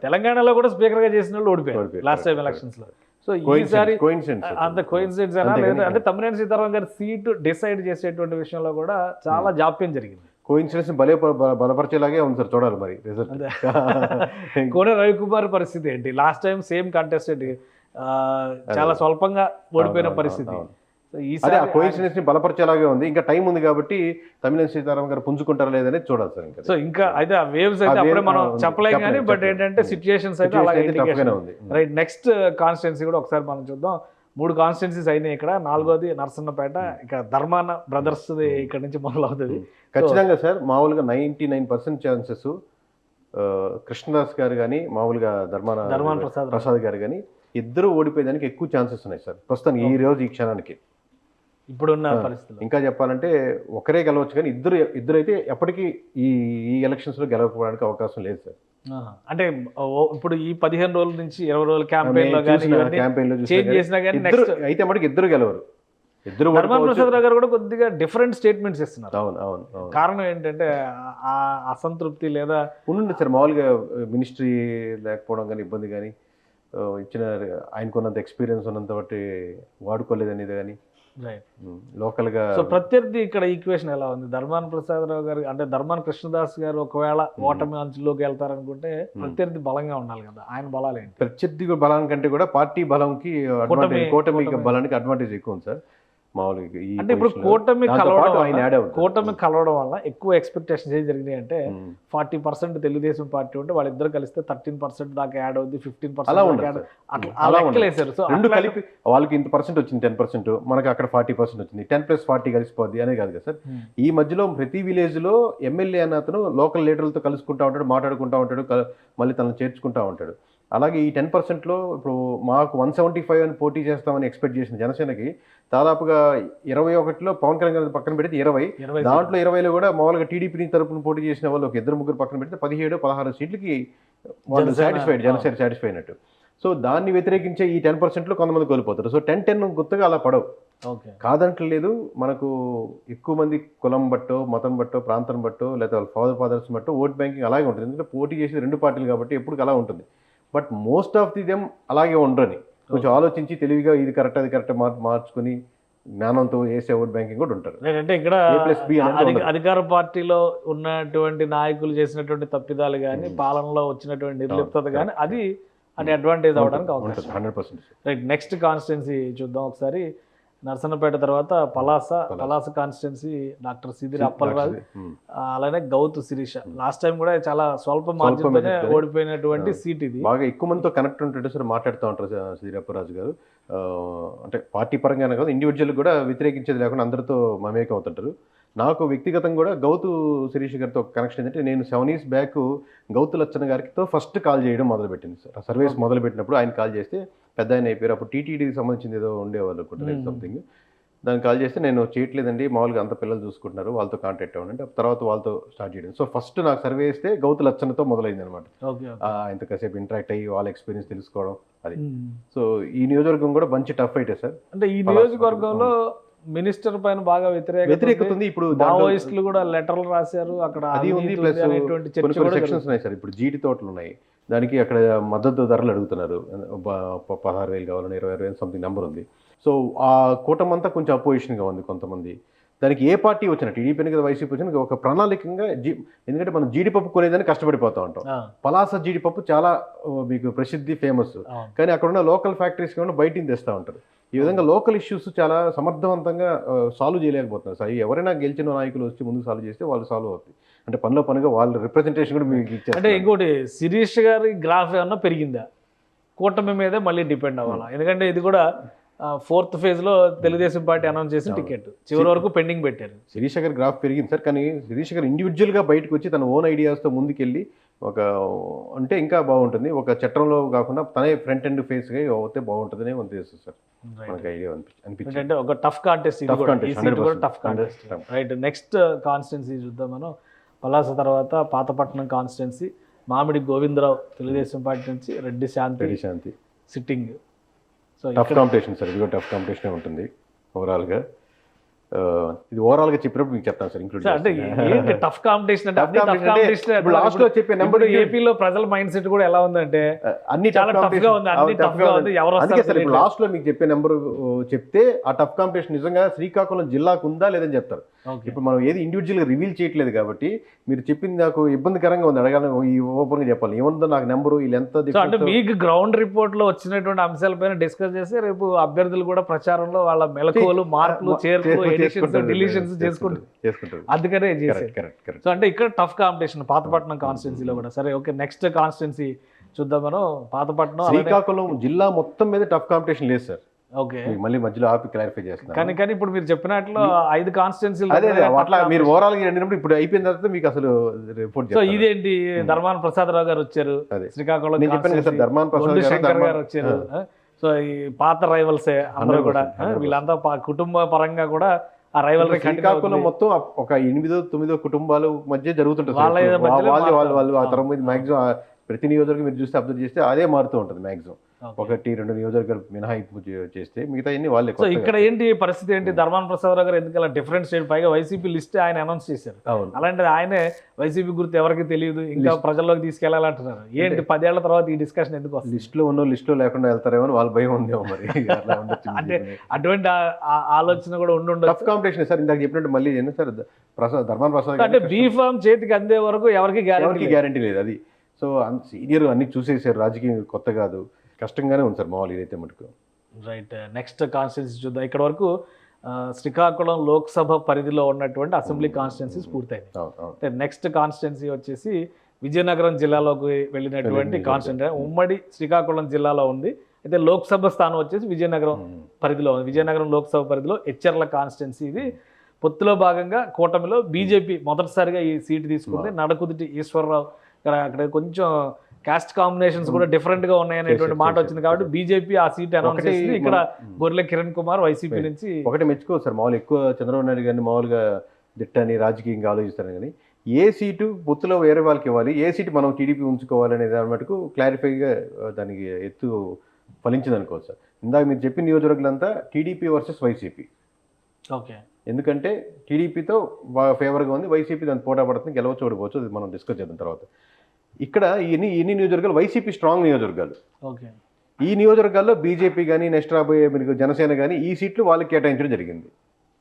తెలంగాణలో కూడా స్పీకర్ గా చేసిన వాళ్ళు ఓడిపోయారు లాస్ట్ టైం ఎలక్షన్స్ లో. సో ఈసారి అంత కోయిన్సిడెన్స్ అంటే తమ్మినేని సీతారాం గారి సీటు డిసైడ్ చేసేటువంటి విషయంలో కూడా చాలా జాప్యం జరిగింది. కోయిన్సిడెన్స్ బలపరిచేలాగే ఉంది సార్, చూడాలి మరి రిజల్ట్. కోన రవికుమార్ పరిస్థితి ఏంటి? లాస్ట్ టైం సేమ్ కంటెస్టెంట్ చాలా స్వల్పంగా ఓడిపోయిన పరిస్థితి. అదే ఆ కోయిన్సిడెన్స్ ని బలపరిచేలాగే ఉంది. ఇంకా టైం ఉంది కాబట్టి తమ్మినేని సీతారాం గారు పుంజుకుంటారా లేదనేది చూడాలి సార్. ఇంకా సో ఇంకా అయితే ఆ వేవ్స్ అయితే అప్పుడే మనం చెప్పలేం కానీ, బట్ ఏంటంటే సిచ్యుయేషన్స్ అయితే అలాగే ఉంది. రైట్, నెక్స్ట్ కాన్స్టిట్యున్సీ కూడా ఒకసారి మనం చూద్దాం. 3 కాన్స్టిట్యున్సీస్ అయినాయి ఇక్కడ. 4వది నరసన్నపేట, ఇక ధర్మాన బ్రదర్స్ ఇక్కడ నుంచి మొదలవుతుంది. ఖచ్చితంగా సార్, మామూలుగా 99% ఛాన్సెస్ కృష్ణదాస్ గారు కానీ మామూలుగా ధర్మాన ప్రసాద్ గారు కానీ ఇద్దరు ఓడిపోయేదానికి ఎక్కువ ఛాన్సెస్ ఉన్నాయి సార్ ప్రస్తుతానికి ఈ రోజు ఈ క్షణానికి. ఇప్పుడున్న పరిస్థితులు ఇంకా చెప్పాలంటే ఒకరే గెలవచ్చు కానీ ఇద్దరైతే ఎప్పటికీ ఈ ఎలక్షన్స్ లో గెలవకపోవడానికి అవకాశం లేదు సార్. అంటే ఇప్పుడు ఈ 15 రోజుల నుంచి 20 రోజుల క్యాంపెయిన్ లో చేంజ్ చేసినా కానీ అయితే మటుకు ఇద్దరు గెలవరు. ధర్మాన ప్రసాద్ రావు గారు కూడా కొద్దిగా డిఫరెంట్ స్టేట్మెంట్స్ ఇస్తున్నారు. అవును. కారణం ఏంటంటే ఆ అసంతృప్తి లేదా ఉండండి సార్, మామూలుగా మినిస్ట్రీ లేకపోవడం కానీ ఇబ్బంది కానీ ఇచ్చిన ఆయనకున్నంత ఎక్స్పీరియన్స్ ఉన్నంత బట్టి వాడుకోలేదనేది కానీ లోకల్ గా. సో ప్రత్యర్థి ఇక్కడ ఈక్వేషన్ ఎలా ఉంది? ధర్మాన ప్రసాద్ రావు గారు అంటే ధర్మాన కృష్ణదాస్ గారు ఒకవేళ ఓటమి అంచులోకి వెళ్తారనుకుంటే ప్రత్యర్థి బలంగా ఉండాలి కదా, ఆయన బలాలు ఏంటి? ప్రత్యర్థి బలానికంటే కూడా పార్టీ బలంకి కూటమి బలానికి అడ్వాంటేజ్ ఎక్కువ ఉంది సార్ మామూలుగా. అంటే ఇప్పుడు కూటమి కలవడం వల్ల ఎక్కువ ఎక్స్పెక్టేషన్స్ ఏం జరిగినాయి అంటే 40% తెలుగుదేశం పార్టీ ఉంటే వాళ్ళిద్దరు కలిస్తే 13% దాకా యాడ్ అవుద్ది, 15% అలా వేసారు. సో రెండు కలిపి వాళ్ళకి ఇంత పర్సెంట్ వచ్చింది, 10%, మనకి అక్కడ 40% వచ్చింది, 10+40 కలిసిపోద్ది అనేది కాదు కదా సార్. ఈ మధ్యలో ప్రతి విలేజ్ లో ఎమ్మెల్యే అన్న అతను లోకల్ లీడర్లతో కలుసుకుంటా ఉంటాడు, మాట్లాడుకుంటా ఉంటాడు, మళ్ళీ తనను చేర్చుకుంటా ఉంటాడు. అలాగే ఈ 10%లో ఇప్పుడు మాకు 175 అని పోటీ చేస్తామని ఎక్స్పెక్ట్ చేసిన జనసేనకి దాదాపుగా 21లో పవన్ కళ్యాణ్ గారి పక్కన పెడితే 20, దాంట్లో 20లో కూడా మామూలుగా టీడీపీ తరపున పోటీ చేసిన వాళ్ళు ఒక 2-3 పక్కన పెడితే 17-16 సీట్లకి వాళ్ళు జనసేన సాటిస్ఫై అయినట్టు. సో దాన్ని వ్యతిరేకించే ఈ 10%లో కొంతమంది కోల్పోతారు. సో 10-10 గుర్తుగా అలా పడవు, కాదంటలేదు. మనకు ఎక్కువ మంది కులం బట్టో, మతం బట్టో, ప్రాంతం బట్టో, లేదా వాళ్ళ ఫాదర్స్ బట్టో ఓట్ బ్యాంకింగ్ అలాగే ఉంటుంది. ఎందుకంటే పోటీ చేసేది 2 పార్టీలు కాబట్టి ఎప్పుడు అలా ఉంటుంది. But most of the them అలాగే ఉండరని కొంచెం ఆలోచించి తెలివిగా ఇది కరెక్ట్ అది కరెక్ట్ మార్చుకుని జ్ఞానంతో వేసే ఓట్ బ్యాంకింగ్ కూడా ఉంటారు. అంటే ఇక్కడ అధికార పార్టీలో ఉన్నటువంటి నాయకులు చేసినటువంటి తప్పిదాలు కానీ పాలనలో వచ్చినటువంటి నిర్లిప్తత కానీ అది అంటే అడ్వాంటేజ్ అవడానికి అవకాశం 100%. రైట్, నెక్స్ట్ కాన్స్టిట్యున్సీ చూద్దాం ఒకసారి. నర్సన్నపేట తర్వాత పలాస కాన్స్టిట్యున్సీ డాక్టర్ సిదిరి అప్పలరాజు, అలానే గౌతు శిరీష. లాస్ట్ టైం కూడా చాలా స్వల్ప మార్జిన్తోనే ఓడిపోయినటువంటి సీట్ ఇది. బాగా ఎక్కువ మందితో కనెక్ట్ ఉంటుంటే సార్ మాట్లాడుతూ ఉంటారు సిదిరి అప్పలరాజు గారు. అంటే పార్టీ పరంగానే కాదు, ఇండివిజువల్ కూడా వ్యతిరేకించేది లేకుండా అందరితో మమేకం అవుతుంటారు. నాకు వ్యక్తిగతంగా కూడా గౌతు శిరీష్ గారితో కనెక్షన్ ఏంటంటే, నేను 7 years బ్యాక్ గౌతు లచ్చన్న గారితో ఫస్ట్ కాల్ చేయడం మొదలుపెట్టింది సార్. ఆ సర్వీస్ మొదలుపెట్టినప్పుడు ఆయన కాల్ చేస్తే పెద్ద ఆయన అయిపోయారు. అప్పుడు టీటీడీకి సంబంధించింది ఏదో ఉండేవాళ్ళు అనుకుంటారు సంథింగ్. దానికి కాల్ చేస్తే నేను చేయట్లేదండి, మామూలుగా అంత పిల్లలు చూసుకుంటున్నారు, వాళ్ళతో కాంటాక్ట్ అవ్వండి. తర్వాత వాళ్ళతో స్టార్ట్ చేయడం. సో ఫస్ట్ నాకు సర్వే వేస్తే గౌతు లచ్చన్నతో మొదలైంది అనమాట. ఆయనతో కాసేపు ఇంటరాక్ట్ అయ్యి వాళ్ళ ఎక్స్పీరియన్స్ తెలుసుకోవడం అది. సో ఈ నియోజకవర్గం కూడా మంచి టఫ్ అయితే సార్. అంటే ఈ నియోజకవర్గంలో మినిస్టర్ పైన బాగా వ్యతిరేకత ఉంది. ఇప్పుడు మావోయిస్టులు కూడా లెటర్లు రాశారు అక్కడ, అది ఉంది. ప్లస్ కొన్ని సెక్షన్స్ ఉన్నాయి సార్. ఇప్పుడు జీడి తోటలు ఉన్నాయి, దానికి అక్కడ మద్దతు ధరలు అడుగుతున్నారు. 16,000 కావాలని 26,000 సంథింగ్ నెంబర్ ఉంది. సో ఆ కూటమి అంతా కొంచెం అపోజిషన్గా ఉంది కొంతమంది. దానికి ఏ పార్టీ వచ్చినా, టీడీపీ కదా వైసీపీ వచ్చినా ఒక ప్రణాళికంగా ఎందుకంటే మనం జీడిపప్పు కొనేదాన్ని కష్టపడిపోతూ ఉంటాం. పలాస జీడిపప్పు చాలా మీకు ప్రసిద్ధి, ఫేమస్. కానీ అక్కడ ఉన్న లోకల్ ఫ్యాక్టరీస్ కూడా బయటికి తెస్తూ ఉంటారు. ఈ విధంగా లోకల్ ఇష్యూస్ చాలా సమర్థవంతంగా సాల్వ్ చేయలేకపోతున్నారు సార్. ఎవరైనా గెలిచిన నాయకులు వచ్చి ముందుకు సాల్వ్ చేస్తే వాళ్ళు సాల్వ్ అవుతుంది. అంటే పనిలో పనిగా వాళ్ళ రిప్రజెంటేషన్ కూడా మీకు ఇచ్చారు. అంటే ఇంకోటి, శిరీష్ గారి గ్రాఫ్ ఏమన్నా పెరిగిందా? కూటమి మీదే మళ్ళీ డిపెండ్ అవ్వాలా? ఎందుకంటే ఇది కూడా 4th phase Telugu Desam party announce చేసిన టికెట్ చివరి వరకు పెండింగ్ పెట్టారు. శిరీష్ గారి గ్రాఫ్ పెరిగింది సార్. కానీ శిరీష్ గారు ఇండివిజువల్గా బయటకు వచ్చి తన ఓన్ ఐడియాస్తో ముందుకెళ్ళి అంటే ఇంకా బాగుంటుంది. ఒక చట్టంలో కాకుండా తనే ఫ్రంట్ అండ్ ఫేస్గా అవుతే బాగుంటుందనే ఉద్దేశం సార్. మనకి ఐడియా అనిపించింది. అంటే ఒక tough contest, tough contest. Right, next constituency చూద్దాం మనం. పలాస తర్వాత పాతపట్నం కాన్స్టిట్యున్సీ, మామిడి గోవిందరావు తెలుగుదేశం పార్టీ నుంచి, Reddy Shanti sitting. So tough competition sir. ఇది కూడా టఫ్ కాంపిటీషన్ ఉంటుంది ఓవరాల్గా. ఇది ఓవరాల్ గా చెప్పినప్పుడు మీకు చెప్తాను సార్. ఇంక్లూడ్ అంటే ఏంటి టఫ్ కాంపిటీషన్ అంటే లాస్ట్ లో చెప్పే నెంబర్. ఏపీలో ప్రజల మైండ్ సెట్ కూడా ఎలా ఉందంటే అన్ని చాలా టఫ్ గా ఉంది, అన్ని టఫ్ గా ఉంది. ఎవరు వస్తారు? లాస్ట్ లో మీకు చెప్పే నెంబర్ చెప్తే ఆ టఫ్ కాంపిటీషన్ నిజంగా శ్రీకాకుళం జిల్లాకు ఉందా లేదని చెప్తారు. ఇప్పుడు మనం ఏది ఇండివిజువల్ గా రివీల్ చేయట్లేదు కాబట్టి మీరు చెప్పింది నాకు ఇబ్బందికరంగా ఉంది, అడగాలని ఈ ఓపెన్ గా చెప్పాలి. ఏముందో నాకు నెంబరు వీళ్ళు ఎంత. అంటే మీకు గ్రౌండ్ రిపోర్ట్ లో వచ్చినటువంటి అంశాలపైన డిస్కస్ చేసి రేపు అభ్యర్థులు కూడా ప్రచారంలో వాళ్ళ మెలకువలు, మార్పులు, చేర్పులు, ఎడిషన్స్, డిలీషన్స్ చేసుకుంటారు. అందుకనే చేశారు. సో అంటే ఇక్కడ టఫ్ కాంపిటీషన్ పాతపట్నం కాన్స్టిట్యున్సీలో కూడా. సరే, ఓకే, నెక్స్ట్ కాన్స్టిట్యున్సీ చూద్దాం మనం. పాతపట్నం, శ్రీకాకుళం జిల్లా మొత్తం మీద టఫ్ కాంపిటీషన్ లేదు సార్. ఓకే, మళ్ళీ మధ్యలో ఆపి క్లారిఫై చేస్తాను. కానీ ఇప్పుడు మీరు చెప్పినట్లు 5 కాన్స్టిట్యున్సీలు అట్లా మీరు ఓవరాల్ గా వెళ్ళినప్పుడు ఇప్పుడు అయిపోయిన తర్వాత మీకు అసలు రిపోర్ట్. సో ఇదేంటి, ధర్మాన ప్రసాదరావు గారు వచ్చారు శ్రీకాకుళం, ధర్మాన ప్రసాద్ శంకర్ గారు వచ్చారు. సో ఈ పాత రైవల్సే అందరూ కూడా, వీళ్ళంతా కుటుంబ పరంగా కూడా ఆ రైవల్. శ్రీకాకుళం మొత్తం ఒక 8-9 కుటుంబాలు మధ్య జరుగుతుంటుంది. వాళ్ళు ఆ తరం మీద మాక్సిమం ప్రతి నియోజకవర్గం మీరు చూస్తే అబ్జర్వ్ చేస్తే అదే మారుతూ ఉంటుంది. మాక్సిమం 1-2 నియోజకవర్గాలు మినహాయింపు చేస్తే మిగతా అన్ని వాళ్ళే. సో ఇక్కడ ఏంటి పరిస్థితి ఏంటి? ధర్మాన ప్రసాదరావు గారు ఎందుకు డిఫరెంట్ స్టేట్, పైగా వైసీపీ లిస్ట్ ఆయన అనౌన్స్ చేశారు. అలాంటిది ఆయనే వైసీపీ గుర్తు ఎవరికి తెలియదు, ఇంకా ప్రజల్లోకి తీసుకెళ్లాలంటున్నారు. ఏంటి 10 ఏళ్ల తర్వాత ఈ డిస్కషన్ ఎందుకు వస్తుంది? లిస్ట్ లో లేకుండా వెళ్తారేమో వాళ్ళ భయం ఉందేమో మరి. అంటే అటువంటి ఆలోచన కూడా ఉండి టఫ్ కాంపిటీషన్ సార్. ఇందాక చెప్పినట్టు మళ్ళీ సార్ ధర్మాన ప్రసాద్ అంటే బీఫామ్ చేతికి అందే వరకు ఎవరికి గ్యారంటీ లేదు అది. సో సీనియర్ అన్ని చూసేసారు, రాజకీయం కొత్త కాదు, కష్టంగానే ఉంది సార్ మామూలు ఇదైతే మటుకు. రైట్, నెక్స్ట్ కాన్స్టిట్యున్సీ చూద్దాం. ఇక్కడ వరకు శ్రీకాకుళం లోక్సభ పరిధిలో ఉన్నటువంటి అసెంబ్లీ కాన్స్టిట్యున్సీస్ పూర్తయింది. నెక్స్ట్ కాన్స్టిట్యున్సీ వచ్చేసి విజయనగరం జిల్లాలోకి వెళ్ళినటువంటి కాన్స్టిట్యున్సీ. ఉమ్మడి శ్రీకాకుళం జిల్లాలో ఉంది, అయితే లోక్సభ స్థానం వచ్చేసి విజయనగరం పరిధిలో ఉంది. విజయనగరం లోక్సభ పరిధిలో ఎచ్చెర్ల కాన్స్టిట్యున్సీ ఇది. పొత్తులో భాగంగా కూటమిలో బీజేపీ మొదటిసారిగా ఈ సీటు తీసుకుంది. నడకుదిటి ఈశ్వరరావు అక్కడ కొంచెం కాస్ట్ కాంబినేషన్స్ కూడా డిఫరెంట్ గా ఉన్నాయనేటువంటి మాట వచ్చింది కాబట్టి బీజేపీ ఆ సీట్ అనౌన్స్ చేసింది. ఇక్కడ గొర్రెల కిరణ్ కుమార్ వైసీపీ నుంచి. ఒకటి మెచ్చుకోవచ్చు సార్, మామూలు ఎక్కువ చంద్రబాబు నాయుడు గారిని మామూలుగా దిట్టని రాజకీయంగా ఆలోచిస్తారు. కానీ ఏ సీటు పొత్తులో వేరే వాళ్ళకి ఇవ్వాలి, ఏ సీటు మనం టీడీపీ ఉంచుకోవాలనే దాని మటుకు క్లారిఫైగా దానికి ఎత్తు ఫలించింది అనుకోవచ్చు సార్. ఇందాక మీరు చెప్పిన నియోజకవర్గాలంతా టీడీపీ వర్సెస్ వైసీపీ. ఓకే, ఎందుకంటే టీడీపీతో బాగా ఫేవర్గా ఉంది, వైసీపీ దాన్ని పోటా పడుతుంది, గెలవచ్చు ఓడిపోవచ్చు, అది మనం డిస్కస్ చేద్దాం తర్వాత. ఇక్కడ ఎన్ని నియోజకవర్గాలు వైసీపీ స్ట్రాంగ్ నియోజకవర్గాలు. ఓకే, ఈ నియోజకవర్గాల్లో బీజేపీ కానీ నెక్స్ట్ రాబోయే మీకు జనసేన కానీ ఈ సీట్లు వాళ్ళకి కేటాయించడం జరిగింది.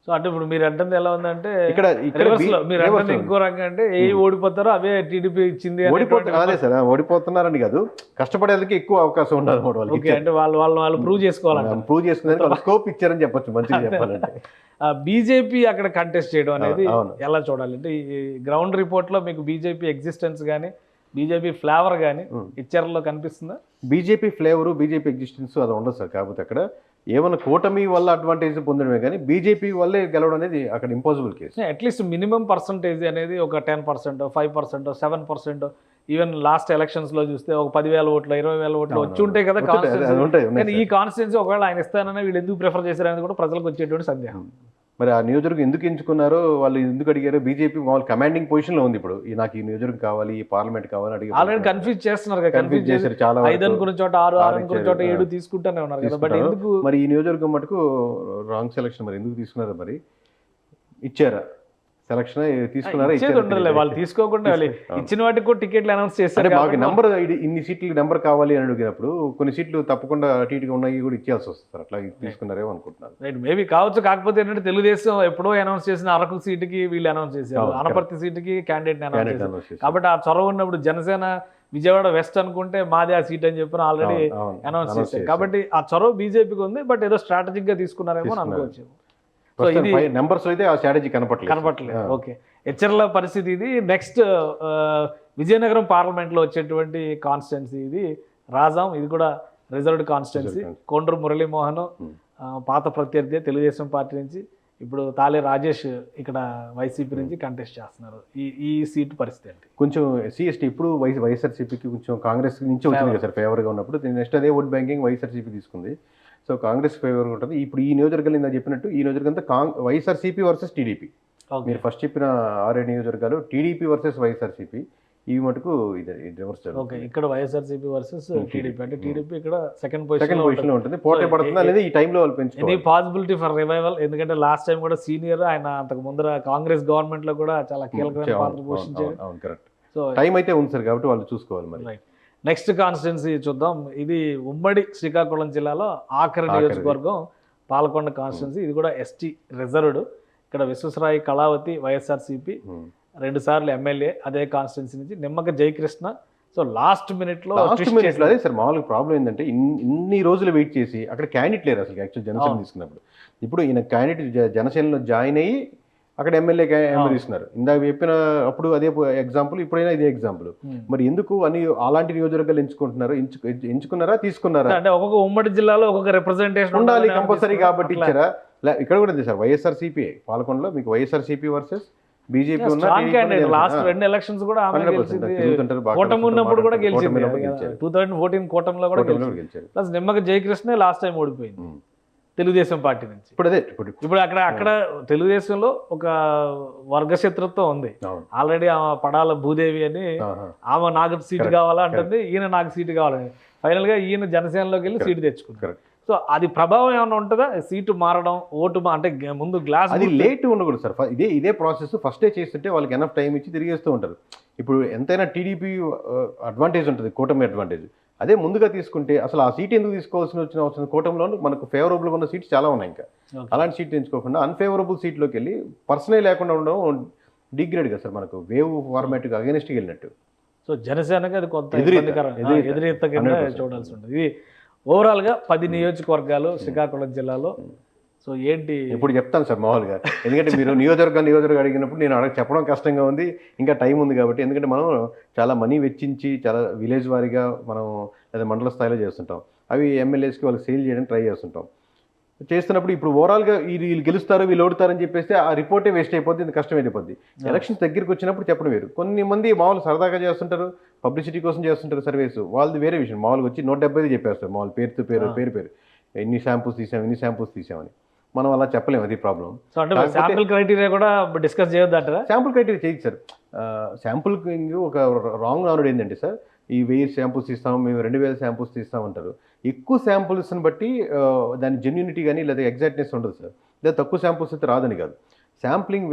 సో సో అంటే ఇప్పుడు మీరు అంటుంది ఎలా ఉందంటే ఇక్కడ రివర్స్ లో మీరు అంటే ఇంకో రకంగా అంటే ఏ ఓడిపోతారో అవే టీడీపీ ఇచ్చింది అదే సార్ ఓడిపోతున్నారని కాదు, కష్టపడేందుకు ఎక్కువ అవకాశం ఉండదు వాళ్ళకి. ఓకే, అంటే వాళ్ళు ప్రూవ్ చేసుకోవాలంటే ప్రూవ్ చేసుకునేందుకు వాళ్ళు స్కోప్ ఇచ్చారని చెప్పొచ్చు మంచిగా చెప్పాలంటే. బీజేపీ అక్కడ కంటెస్ట్ చేయడం అనేది అవును. ఎలా చూడాలి అంటే ఈ గ్రౌండ్ రిపోర్ట్ లో మీకు బీజేపీ ఎగ్జిస్టెన్స్ కానీ బీజేపీ ఫ్లేవర్ కానీ ఇచ్చర్లో కనిపిస్తుందా? బీజేపీ ఫ్లేవరు బీజేపీ ఎగ్జిస్టెన్స్ అది ఉండదు సార్. కాకపోతే అక్కడ ఏమైనా కూటమి వల్ల అడ్వాంటేజ్ పొందడమే కానీ బీజేపీ వల్లే గెలవడం అనేది అక్కడ impossible case. At least minimum percentage అనేది ఒక 10%, 5%, 7%, ఈవెన్ లాస్ట్ ఎలక్షన్స్ లో చూస్తే ఒక 10,000 ఓట్లు 20,000 ఓట్లు వచ్చి ఉంటాయి కదా కాన్స్టిట్యూన్సీ. కానీ ఈ కాన్స్టిట్యూన్సీ ఒకవేళ ఆయన ఇస్తానని వీళ్ళు ఎందుకు ప్రిఫర్ చేశారనేది కూడా ప్రజలకు వచ్చేటువంటి సందేహం. మరి ఆ నియోజకవర్గం ఎందుకు ఎంచుకున్నారో, వాళ్ళు ఎందుకు అడిగారో, బీజేపీ వాళ్ళు కమాండింగ్ పొజిషన్ లో ఉంది ఇప్పుడు. నాకు ఈ నియోజకవర్గం కావాలి, ఈ పార్లమెంట్ కావాలని అడిగి ఆల్రెడీ కన్ఫ్యూజ్ చేస్తున్నారు, కన్ఫ్యూజ్ చేశారు చాలా. 5 అనుకున్న చోట 6, 6 అనుకున్న చోట 7 తీసుకుంటానే ఉన్నారు కదా. బట్ ఎందుకు మరి ఈ నియోజకవర్గం మటుకు రాంగ్ సెలక్షన్, మరి ఎందుకు తీసుకున్నారో, మరి ఇచ్చారా సెలక్షన్ తీసుకున్నారా? ఉండదులే, వాళ్ళు తీసుకోకుండా ఇచ్చిన వాటికి కూడా టికెట్లు అనౌన్స్ చేస్తారు. మాకు నెంబర్ ఇన్ని సీట్లు నెంబర్ కావాలి అని అడిగినప్పుడు కొన్ని సీట్లు తప్పకుండా టీటీగా ఉన్నాయి కూడా ఇచ్చేయాల్సి వస్తుంది. అట్లా తీసుకున్నారేమో అనుకుంటున్నాను. రైట్, మేబీ కావచ్చు. కాకపోతే ఏంటంటే తెలుగుదేశం ఎప్పుడో అనౌన్స్ చేసిన అరకు సీటుకి వీళ్ళు అనౌన్స్ చేశారు, అనపర్తి సీటుకి క్యాండిడేట్ అనౌన్స్ చేశారు. కాబట్టి ఆ చొరవ ఉన్నప్పుడు జనసేన విజయవాడ వెస్ట్ అనుకుంటే మాదే ఆ సీట్ అని చెప్పి ఆల్రెడీ అనౌన్స్ చేశారు. కాబట్టి ఆ చొరవ బీజేపీకి ఉంది, బట్ ఏదో స్ట్రాటజిక్ గా తీసుకున్నారేమో అని అనుకోవచ్చు. ఇది నెంబర్స్ అయితే ఆ స్ట్రాటజీ కనపట్లేదు. ఓకే, హెచ్చర్ల పరిస్థితి ఇది. నెక్స్ట్ విజయనగరం పార్లమెంట్ లో వచ్చేటువంటి కాన్స్టిట్యున్సీ ఇది రాజాం. ఇది కూడా రిజర్వ్డ్ కాన్స్టిట్యున్సీ. కొండ్రు మురళీమోహన్ పాత ప్రత్యర్థి తెలుగుదేశం పార్టీ నుంచి, ఇప్పుడు తాలే రాజేష్ ఇక్కడ వైసీపీ నుంచి కంటెస్ట్ చేస్తున్నారు. ఈ సీట్ పరిస్థితి ఏంటి? కొంచెం ఎస్సీ ఇప్పుడు వైఎస్ఆర్సీపీకి కొంచెం కాంగ్రెస్ నుంచి వచ్చింది కదా సార్ ఫేవర్గా ఉన్నప్పుడు. నెక్స్ట్ అదే ఓట్ బ్యాంకింగ్ వైఎస్ఆర్సీపీ తీసుకుంది. సో కాంగ్రెస్ ఫేవర్గా ఉంటుంది. ఇప్పుడు ఈ నియోజకవర్గాలు నేను చెప్పినట్టు ఈ నియోజకవర్గం అంతా వైఎస్ఆర్సీపీ వర్సెస్ టీడీపీ. మీరు ఫస్ట్ చెప్పిన 6 నియోజకవర్గాలు టీడీపీ వర్సెస్ వైఎస్ఆర్సీపీ, ఇవి మటుకు ఇది రివర్స్. ఓకే, ఇక్కడ వైఎస్ఆర్సీపీ వర్సెస్ టీడీపీ, అంటే టీడీపీ ఇక్కడ సెకండ్ పొజిషన్ లో ఉంటుంది. పోటీ పడుతుంది అనేది ఈ టైంలో వాళ్ళు పెంచుకోవాలి. Any possibility for revival? ఎందుకంటే లాస్ట్ టైం కూడా సీనియర్ ఆయన, అంతకు ముందర కాంగ్రెస్ గవర్నమెంట్ లో కూడా చాలా కీలకమైన పాత్ర పోషించారు. కరెక్ట్. సో టైం అయితే ఉంది సార్, కాబట్టి వాళ్ళు చూసుకోవాలి. మరి నెక్స్ట్ కాన్స్టిట్యున్సీ చూద్దాం. ఇది ఉమ్మడి శ్రీకాకుళం జిల్లాలో ఆఖరి నియోజకవర్గం పాలకొండ కాన్స్టిట్యున్సీ. ఇది కూడా ఎస్టీ రిజర్వ్డ్. ఇక్కడ విశ్వసరాయి కళావతి వైఎస్ఆర్సీపీ 2 సార్లు ఎమ్మెల్యే అదే కాన్స్టిట్యున్సీ నుంచి. Nimmaka Jayakrishna. So last minute లో అదే సార్ మామూలుగా ప్రాబ్లం ఏంటంటే ఇన్ని రోజులు వెయిట్ చేసి అక్కడ క్యాండిడేట్ లేరు అసలు. యాక్చువల్ జనసేన తీసుకున్నప్పుడు, ఇప్పుడు ఈయన క్యాండిడేట్ జనసేనలో జాయిన్ అయ్యి అక్కడ ఎమ్మెల్యే తీసుకున్నారు. ఇందాక చెప్పిన అప్పుడు అదే ఎగ్జాంపుల్, ఇప్పుడైనా ఇదే ఎగ్జాంపుల్. మరి ఎందుకు అని అలాంటి నియోజకవర్గాలు ఎంచుకుంటున్నారు? ఎంచుకున్నారా, తీసుకున్నారా? అంటే ఒక్కొక్క ఉమ్మడి జిల్లాలో ఒక్కొక్క రిప్రజెంటేషన్ ఉండాలి కంపల్సరీ కాబట్టి ఇచ్చారా? ఇక్కడ కూడా ఉంది సార్ వైఎస్ఆర్సీపీ పాలకొండలో మీకు వైఎస్ఆర్సీపీ వర్సెస్ బీజేపీ ఉన్న లాస్ట్ 2 ఎలక్షన్స్ కూడా కూటమి ఉన్నప్పుడు కూడా గెలిచింది. 2014 కూటమిలో కూడా గెలిచారు. Plus Nimmaka Jayakrishna last time ఓడిపోయింది తెలుగుదేశం పార్టీ నుంచి. ఇప్పుడు అక్కడ తెలుగుదేశంలో ఒక వర్గశత్రుత్వం ఉంది ఆల్రెడీ. ఆమె పడాల భూదేవి అని, ఆమె నాకు సీటు కావాలా అంటుంది, ఈయన నాకు సీటు కావాలని. ఫైనల్ గా ఈయన జనసేనలోకి వెళ్ళి సీటు తెచ్చుకున్నారు. సో అది ప్రభావం ఏమైనా ఉంటుందా? సీటు మారడం, ఓటు అంటే ముందు గ్లాస్ అది లేట్ ఉండకూడదు సార్. ఇదే ప్రాసెస్ ఫస్టే చేస్తుంటే వాళ్ళకి ఎనఫ్ టైం ఇచ్చి తిరిగేస్తూ ఉంటారు. ఇప్పుడు ఎంతైనా టీడీపీ అడ్వాంటేజ్ ఉంటుంది, కూటమి అడ్వాంటేజ్. అదే ముందుగా తీసుకుంటే అసలు ఆ సీట్ ఎందుకు తీసుకోవాల్సిన అవసరం? కూటమిలో మనకు ఫేవరబుల్గా ఉన్న సీట్స్ చాలా ఉన్నాయి. ఇంకా అలాంటి సీట్ ఎంచుకోకుండా అన్ఫేవరబుల్ సీట్లోకి వెళ్ళి పర్సనల్ లేకుండా ఉండడం డిగ్రేడ్ కదా సార్, మనకు వేవ్ ఫార్మాట్గా అగెనిస్ట్కి వెళ్ళినట్టు. సో జనసేనకి అది కొంత ఎదురెత్త కింద చూడాల్సి ఉంటుంది. ఇది ఓవరాల్గా 10 నియోజకవర్గాలు శ్రీకాకుళం జిల్లాలో. సో ఏంటి ఇప్పుడు చెప్తాను సార్ మామూలుగా, ఎందుకంటే మీరు నియోజకవర్గం అడిగినప్పుడు నేను చెప్పడం కష్టంగా ఉంది, ఇంకా టైం ఉంది కాబట్టి. ఎందుకంటే మనం చాలా మనీ వెచ్చించి చాలా విలేజ్ వారీగా మనం లేదా మండల స్థాయిలో చేస్తుంటాం. అవి ఎమ్మెల్యేస్కి వాళ్ళకి సేల్ చేయడానికి ట్రై చేస్తున్నప్పుడు ఇప్పుడు ఓవరాల్గా వీళ్ళు గెలుస్తారు, వీళ్ళు ఓడుతారని చెప్పేస్తే ఆ రిపోర్టే వేస్ట్ అయిపోద్ది, ఇంత కష్టం అయిపోద్ది. ఎలక్షన్స్ దగ్గరికి వచ్చినప్పుడు చెప్పడం వేరు. కొన్ని మంది మామూలు సరదాగా చేస్తుంటారు, పబ్లిసిటీ కోసం చేస్తుంటారు సర్వేస్, వాళ్ళది వేరే విషయం. మామూలుగా వచ్చి 175 చెప్పేస్తారు మామూలు పేరుతో పేరు ఎన్ని శాంపుల్స్ తీసామని. మనం అలా చెప్పలేము, అది ప్రాబ్లం. శాంపుల్ క్రైటీరియా కూడా డిస్కస్ చేయొద్దంటారా? శాంపుల్ క్రైటీరియా చేయొచ్చు సార్. శాంపుల్ ఒక రాంగ్ నానుడు ఏంటంటే సార్, ఈ 1000 శాంపుల్స్ ఇస్తాము, మేము 2000 శాంపుల్స్ తీస్తామంటారు. ఎక్కువ శాంపుల్స్ని బట్టి దాని జెన్యూనిటీ కానీ లేదా ఎగ్జాక్ట్నెస్ ఉండదు సార్. లేదా తక్కువ శాంపుల్స్ అయితే రాదని కాదు. శాంప్లింగ్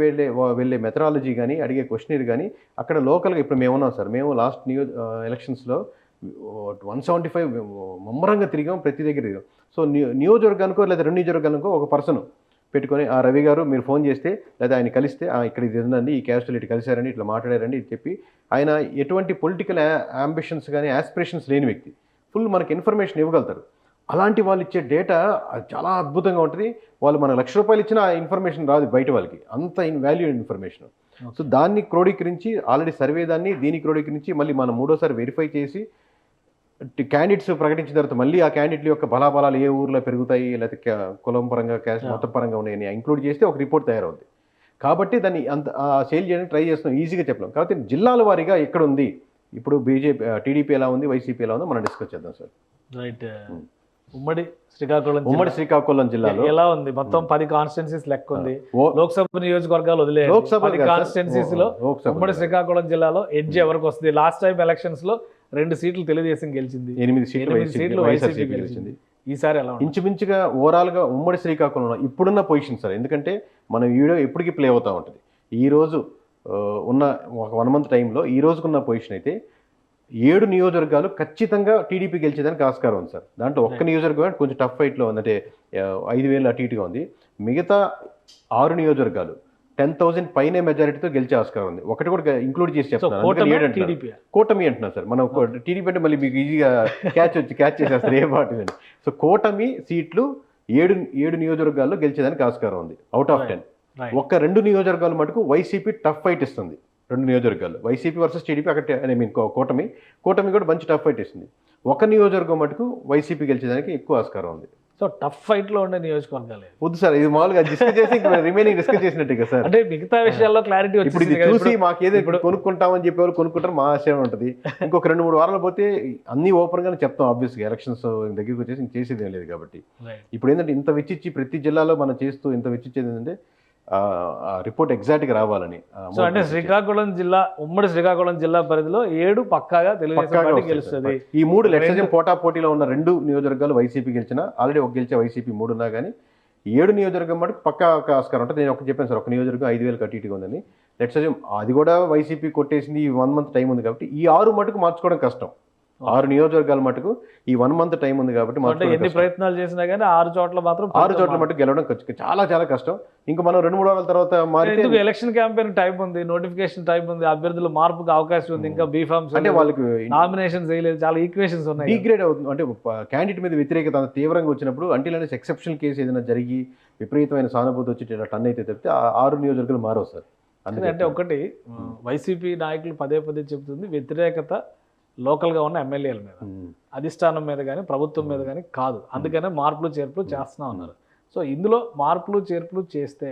వెళ్ళే మెథడాలజీ కానీ అడిగే క్వశ్చనర్ కానీ అక్కడ లోకల్గా ఇప్పుడు మేము ఉన్నాం సార్. మేము లాస్ట్ ఎలక్షన్స్లో 175 ముమ్మరంగా తిరిగాం, ప్రతి దగ్గర తిరిగాం. సో నియోజకవర్గానికో లేదా 2 నియోజకవర్గానికో ఒక పర్సన్ పెట్టుకొని ఆ రవి గారు మీరు ఫోన్ చేస్తే లేదా ఆయన కలిస్తే ఇక్కడ ఇది ఉందండి, ఈ క్యాస్టులు ఇటు కలిశారండి, ఇట్లా మాట్లాడారండి ఇది చెప్పి, ఆయన ఎటువంటి పొలిటికల్ అంబిషన్స్ కానీ యాస్పిరేషన్స్ లేని వ్యక్తి, ఫుల్ మనకి ఇన్ఫర్మేషన్ ఇవ్వగలుగుతారు. అలాంటి వాళ్ళు ఇచ్చే డేటా చాలా అద్భుతంగా ఉంటుంది. వాళ్ళు మన ₹1,00,000 ఇచ్చినా ఆ ఇన్ఫర్మేషన్ రాదు బయట వాళ్ళకి, అంత వాల్యూ ఇన్ఫర్మేషన్. సో దాన్ని క్రోడీకరించి ఆల్రెడీ సర్వే దాన్ని దీన్ని క్రోడీకరించి మళ్ళీ మనం మూడోసారి వెరిఫై చేసి క్యాండిడేట్స్ ప్రకటించిన తర్వాత మళ్ళీ ఆ క్యాండిడేట్ల యొక్క బలాబలాలు ఏ ఊర్లో పెరుగుతాయి, లేకపోతే కులం పరంగా క్యాస్ట్ మొత్తం పరంగా ఉన్నాయని ఇంక్లూడ్ చేస్తే ఒక రిపోర్ట్ తయారవుద్ది. కాబట్టి దాన్ని అంత సేల్ చేయడానికి ట్రై చేస్తున్నాం, ఈజీగా చెప్పలేం. కాబట్టి జిల్లాల వారీగా ఎక్కడ ఉంది, ఇప్పుడు టీడీపీ ఎలా ఉంది, వైసీపీ ఎలా ఉందో మనం డిస్కస్ చేద్దాం సార్. రైట్. ఉమ్మడి శ్రీకాకుళం జిల్లాలో ఎలా ఉంది? మొత్తం 10 కాన్స్టిట్యున్సీస్ లెక్క ఉంది. లోక్సభ నియోజకవర్గాలు వదిలే 10 కాన్స్టిట్యున్సీస్ లో ఉమ్మడి శ్రీకాకుళం జిల్లాలో ఎడ్జ్ ఎవరికి వస్తుంది? లాస్ట్ టైం ఎలక్షన్స్ లో 2 సీట్లు తెలుగుదేశం గెలిచింది, 8 సీట్లు వైసీపీ గెలిచింది. ఈసారి ఎలా ఇంచుమించుగా ఓవరాల్గా ఉమ్మడి శ్రీకాకుళంలో ఇప్పుడున్న పొజిషన్ సార్, ఎందుకంటే మన వీడియో ఎప్పటికీ ప్లే అవుతూ ఉంటుంది. ఈ రోజు ఉన్న ఒక 1 మంత్ టైంలో ఈ రోజుకున్న పొజిషన్ అయితే 7 నియోజకవర్గాలు ఖచ్చితంగా టీడీపీ గెలిచేదానికి ఆస్కారం ఉంది సార్. దాంట్లో ఒక్క నియోజకవర్గం కొంచెం టఫ్ ఫైట్లో ఉంది, అంటే 5,000 అటు ఇటుగా ఉంది. మిగతా 6 నియోజకవర్గాలు 10,000 పైనే మెజారిటీతో గెలిచే ఆస్కారం ఉంది. ఒకటి కూడా ఇంక్లూడ్ చేసి చెప్తున్నారు, కూటమి అంటున్నారు సార్. మనం టీడీపీ అంటే మళ్ళీ మీకు ఈజీగా క్యాచ్ చేసేస్తారు ఏ పార్టీ అని. సో కూటమి సీట్లు 7 నియోజకవర్గాల్లో గెలిచేదానికి ఆస్కారం ఉంది అవుట్ ఆఫ్ 10. ఒక్క 2 నియోజకవర్గాలు మటుకు వైసీపీ టఫ్ ఫైట్ ఇస్తుంది. 2 నియోజకవర్గాలు వైసీపీ వర్సెస్ టీడీపీ, అక్కడ కూటమి కూడా మంచి టఫ్ ఫైట్ ఇస్తుంది. ఒక నియోజకవర్గం మటుకు వైసీపీ గెలిచేదానికి ఎక్కువ ఆస్కారం ఉంది. సో టఫ్ ఫైట్ లో ఉండే నియోజకవర్గాలు వద్దు సార్, ఇది మామూలుగా డిస్కస్ చేసి రిమైనింగ్ డిస్కస్ చేసినట్టే కదా సార్. అంటే మిగతా విషయాల్లో క్లారిటీ ఇప్పుడు ఇది చూసి మాకు ఏదో ఇప్పుడు కొనుక్కుంటామని చెప్పేవాళ్ళు కొనుక్కుంటారు, మా ఆశయం ఉంటుంది. ఇంకొక 2-3 వారాలు పోతే అన్ని ఓపెన్ గానే చెప్తాం. ఆబ్వియస్గా ఎలక్షన్స్ దగ్గరికి వచ్చేసి ఇంక చేసేది ఏం లేదు. కాబట్టి ఇప్పుడు ఏంటంటే ఇంత వెచ్చిచ్చి ప్రతి జిల్లాలో మనం చేస్తూ ఇంత వెచ్చిచ్చేది ఏంటంటే రిపోర్ట్ ఎగ్జాక్ట్గా రావాలని. సో అంటే శ్రీకాకుళం జిల్లా, ఉమ్మడి శ్రీకాకుళం జిల్లా పరిధిలో 7 పక్కాగా తెలుగుదేశం గెలుస్తుంది. ఈ 3 లెక్సజం పోటాపోటీలో ఉన్న 2 నియోజకవర్గాలు వైసీపీ గెలిచినా, ఆల్రెడీ ఒక గెలిచే వైసీపీ 3 ఉన్నా కానీ 7 నియోజకవర్గం మటుకు పక్కా ఆస్కారం ఉంటుంది. నేను ఒకటి చెప్పాను సార్, ఒక నియోజకవర్గం 5,000 అటు ఇటుగా ఉందని. లెక్సజం అది కూడా వైసీపీ కొట్టేసింది. ఈ 1 మంత్ టైం ఉంది కాబట్టి ఈ 6 మటుకు మార్చుకోవడం కష్టం. 6 నియోజకవర్గాలు మటుకు ఈ 1 మంత్ టైం ఉంది కాబట్టి ఎన్ని ప్రయత్నాలు చేసినా కానీ 6 చోట్ల మటుకు గెలవడం చాలా చాలా కష్టం. ఇంకా మనం 2-3 వారాల తర్వాత ఎలక్షన్ క్యాంపెయిన్ టైం ఉంది, నోటిఫికేషన్ టైం ఉంది, అభ్యర్థులు మార్పుకి అవకాశం ఉంది, ఇంకా బీఫామ్స్ అంటే వాళ్ళకి నామినేషన్ చేయలేదు, చాలా ఈక్వేషన్స్ ఉన్నాయి. డిగ్రేడ్ అవుతుంది. అంటే క్యాండిడేట్ మీద వ్యతిరేకత తీవ్రంగా వచ్చినప్పుడు అంటే ఎక్సెప్షనల్ కేసు ఏదైనా జరిగి విపరీతమైన సానుభూతి వచ్చి టన్ అయితే తప్పితే 6 నియోజకవర్గాలు మారవు సార్. అంటే ఒకటి వైసీపీ నాయకులు పదే చెబుతుంది, వ్యతిరేకత లోకల్గా ఉన్న ఎమ్మెల్యేల మీద, అధిష్టానం మీద కానీ ప్రభుత్వం మీద కానీ కాదు. అందుకనే మార్పులు చేర్పులు చేస్తున్నా ఉన్నారు. సో ఇందులో మార్పులు చేర్పులు చేస్తే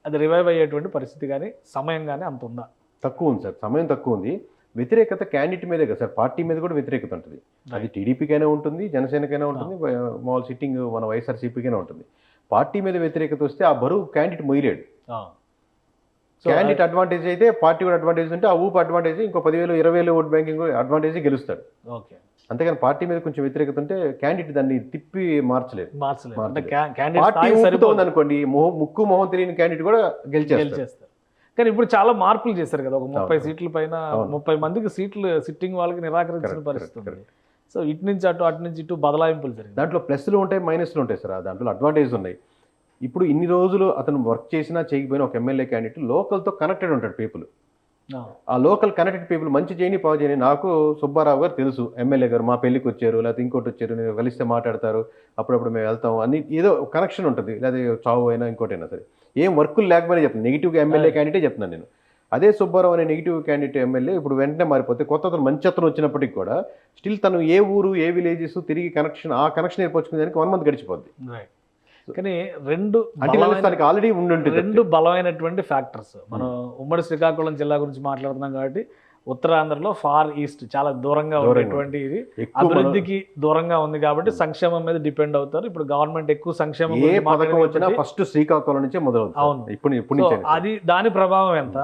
అది రివైవ్ అయ్యేటువంటి పరిస్థితి కానీ సమయం కానీ అంత ఉందా? తక్కువ ఉంది సార్, సమయం తక్కువ ఉంది. వ్యతిరేకత క్యాండిడేట్ మీదే కదా సార్, పార్టీ మీద కూడా వ్యతిరేకత ఉంటుంది. అది టీడీపీకైనా ఉంటుంది, జనసేనకైనా ఉంటుంది, మామూలు సిట్టింగ్ మన వైఎస్ఆర్సీపీకైనా ఉంటుంది. పార్టీ మీద వ్యతిరేకత వస్తే ఆ బరువు క్యాండిడేట్ మొయ్యలేడు. క్యాండిడేట్ అడ్వాంటేజ్ అయితే పార్టీ కూడా అడ్వాంటేజ్ ఉంటే ఆ ఊపు అడ్వాంటేజ్ ఇంకో 10,000 20,000 ఓట్ బ్యాంకింగ్ అడ్వాంటేజ్ గెలుస్తాడు. అంతేగాని పార్టీ మీద కొంచెం వ్యతిరేకత ఉంటే క్యాండిడేట్ దాన్ని తిప్పి మార్చలేదు. పార్టీ ఊపుతోంది అనుకోండి, ముక్కు మొహం తెలియని క్యాండిడేట్ కూడా గెలిచేస్తారు. కానీ ఇప్పుడు చాలా మార్పులు చేశారు కదా, ఒక 30 సీట్ల పైన 30 మందికి సీట్లు సిట్టింగ్ వాళ్ళకి నిరాకరించిన పరిస్థితి. సో ఇటు నుంచి అటు నుంచి ఇటు బదలాయింపులు జరిగాయి. దాంట్లో ప్లస్లు ఉంటాయి, మైనస్లు ఉంటాయి సార్. దాంట్లో అడ్వాంటేజ్ ఉన్నాయి. ఇప్పుడు ఇన్ని రోజులు అతను వర్క్ చేసినా చేయకపోయినా ఒక ఎమ్మెల్యే క్యాండిడేట్ లోకల్తో కనెక్టెడ్ ఉంటాడు. పీపుల్, ఆ లోకల్ కనెక్టెడ్ పీపుల్ మంచి చేయని పావు చేయని. నాకు సుబ్బారావు గారు తెలుసు, ఎమ్మెల్యే గారు మా పెళ్ళికి వచ్చారు, లేకపోతే ఇంకోటి వచ్చారు, నేను కలిస్తే మాట్లాడతారు, అప్పుడప్పుడు మేము వెళ్తాం అని ఏదో కనెక్షన్ ఉంటుంది. లేదా చావు అయినా ఇంకోటైనా సరే, ఏం వర్కులు లేకపోయినా చెప్తాను. నెగిటివ్గా ఎమ్మెల్యే క్యాండిడేటే చెప్తున్నాను నేను. అదే సుబ్బారావు అనే నెగిటివ్ క్యాండిడేట్ ఎమ్మెల్యే ఇప్పుడు వెంటనే మారిపోతే కొత్త అతను మంచి అతను వచ్చినప్పటికి కూడా స్టిల్ తను ఏ ఊరు ఏ విలేజెస్ తిరిగి ఆ కనెక్షన్ ఏర్పరచుకునేదానికి 1 మంత్ గడిచిపోద్ది. కానీ రెండు బలమైనటువంటి ఫ్యాక్టర్స్. మనం ఉమ్మడి శ్రీకాకుళం జిల్లా గురించి మాట్లాడుతున్నాం కాబట్టి ఉత్తరాంధ్రలో ఫార్ ఈస్ట్ చాలా దూరంగా ఉండేటువంటి ఇది అభివృద్ధికి దూరంగా ఉంది కాబట్టి సంక్షేమం మీద డిపెండ్ అవుతారు. ఇప్పుడు గవర్నమెంట్ ఎక్కువ సంక్షేమం ఫస్ట్ శ్రీకాకుళం నుంచే మొదలవుతుంది. అవును, అది దాని ప్రభావం ఎంత?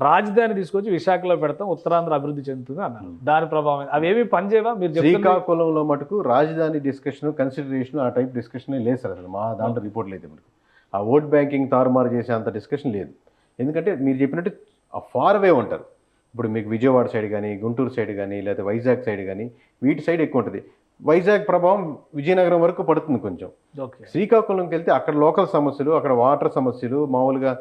రాజధాని తీసుకొచ్చి విశాఖలో పెడతాం, ఉత్తరాంధ్ర అభివృద్ధి చెందుతుంది అన్నారు. దాని ప్రభావం అవేమి పనిచేయవా? మీరు శ్రీకాకుళంలో మటుకు రాజధాని డిస్కషన్ కన్సిడరేషన్ ఆ టైప్ డిస్కషన్ లేదు సార్. అసలు మా దాంట్లో రిపోర్ట్లు అయితే మనకు ఆ ఓట్ బ్యాంకింగ్ తారుమారు చేసే అంత డిస్కషన్ లేదు. ఎందుకంటే మీరు చెప్పినట్టు ఆ ఫార్ అవే ఉంటారు. ఇప్పుడు మీకు విజయవాడ సైడ్ కానీ, గుంటూరు సైడ్ కానీ, లేదా వైజాగ్ సైడ్ కానీ వీటి సైడ్ ఎక్కువ ఉంటుంది. వైజాగ్ ప్రభావం విజయనగరం వరకు పడుతుంది కొంచెం. ఓకే. శ్రీకాకుళంకి వెళ్తే అక్కడ లోకల్ సమస్యలు, అక్కడ వాటర్ సమస్యలు, మామూలుగా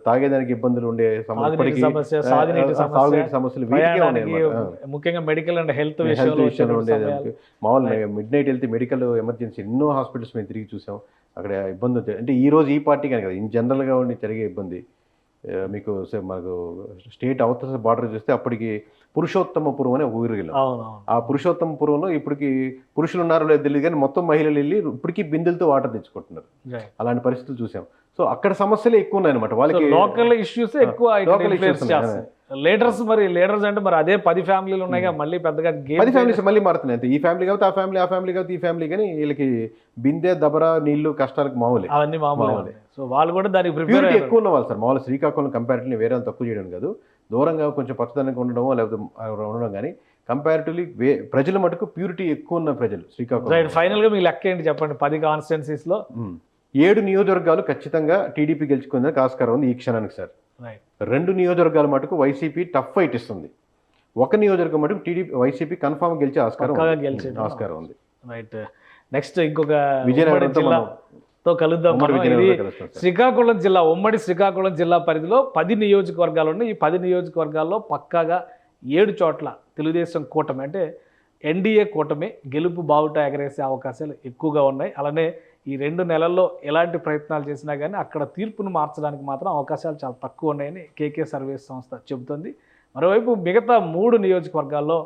తాగేదానికి ఇబ్బందులు ఉండే తాగునీటి సమస్య, సాగునీటి సాగునీటి సమస్యలు వీటికే ఉన్నాయి ముఖ్యంగా మెడికల్ అండ్ హెల్త్ విషయంలో ఉండేదానికి. మామూలుగా మిడ్ నైట్ వెళ్తే మెడికల్ ఎమర్జెన్సీ ఎన్నో హాస్పిటల్స్ మేము తిరిగి చూసాం. అక్కడ ఇబ్బంది అంటే ఈ రోజు ఈ పార్టీ కానీ కదా ఇన్ జనరల్గా ఉండి జరిగే ఇబ్బంది. మీకు మనకు స్టేట్ అవతల బార్డర్ చూస్తే అప్పటికి పురుషోత్తమపురం అనే ఊరికి వెళ్ళాం. ఆ పురుషోత్తమపురంలో ఇప్పటికి పురుషులు ఉన్నారో లేదో తెలియదు కానీ మొత్తం మహిళలు వెళ్ళి ఇప్పటికీ బిందెలతో వాటర్ తెచ్చుకుంటున్నారు. అలాంటి పరిస్థితులు చూసాం. సో అక్కడ సమస్యలు ఎక్కువ ఉన్నాయి అనమాట. వాళ్ళకి లోకల్ ఇష్యూస్ ఎక్కువ. లీడర్స్ అంటే మరి అదే 10 ఫ్యామిలీలు ఉన్నాయి, మళ్ళీ పెద్దగా 10 ఫ్యామిలీస్ మళ్ళీ మారుతున్నాయి. అంతే ఈ ఫ్యామిలీ కాబట్టి ఆ ఫ్యామిలీ, ఆ ఫ్యామిలీ కాబట్టి ఈ ఫ్యామిలీ, కానీ వీళ్ళకి బిందె దబరా నీళ్లు కష్టాలకు మామూలే. అవన్నీ మామూలే. సో వాళ్ళు కూడా దానికి ప్యూరిటీ ఎక్కువ ఉన్న వాళ్ళు సార్. మామూలు శ్రీకాకుళం కంపారిటివ్లీ వేరే తక్కువ చేయడం కాదు, దూరంగా కొంచెం పచ్చదనంగా ఉండడమో లేకపోతే ఉండడం కానీ కంపారిటివ్లీ ప్రజల మటుకు ప్యూరిటీ ఎక్కువ ఉన్న ప్రజలు శ్రీకాకుళం. ఫైనల్ గా మీ లెక్క ఏంటి చెప్పండి? 10 కాన్స్టిట్యున్సీస్ లో 7 నియోజకవర్గాలు ఖచ్చితంగా టీడీపీ గెలుచుకుందని ఆస్కారం ఉంది ఈ క్షణానికి సార్. 2 నియోజకవర్గాల మటుకు వైసీపీ టఫ్ ఫైట్ ఇస్తుంది. 1 నియోజకవర్గం మటుకు టీడీపీ వైసీపీ కన్ఫామ్ గెలిచే ఆస్కారం ఉంది. రైట్. నెక్స్ట్ ఇంకొక విజయనగరం జిల్లాతో కలుద్దాం. శ్రీకాకుళం జిల్లా, ఉమ్మడి శ్రీకాకుళం జిల్లా పరిధిలో 10 నియోజకవర్గాలు ఉన్నాయి. ఈ 10 నియోజకవర్గాల్లో పక్కాగా 7 చోట్ల తెలుగుదేశం కూటమి అంటే ఎన్డీఏ కూటమి గెలుపు బావుట ఎగరేసే అవకాశాలు ఎక్కువగా ఉన్నాయి. అలానే ఈ 2 నెలల్లో ఎలాంటి ప్రయత్నాలు చేసినా కానీ అక్కడ తీర్పును మార్చడానికి మాత్రం అవకాశాలు చాలా తక్కువ ఉన్నాయని కేకే సర్వేస్ సంస్థ చెబుతుంది. మరోవైపు మిగతా 3 నియోజకవర్గాల్లో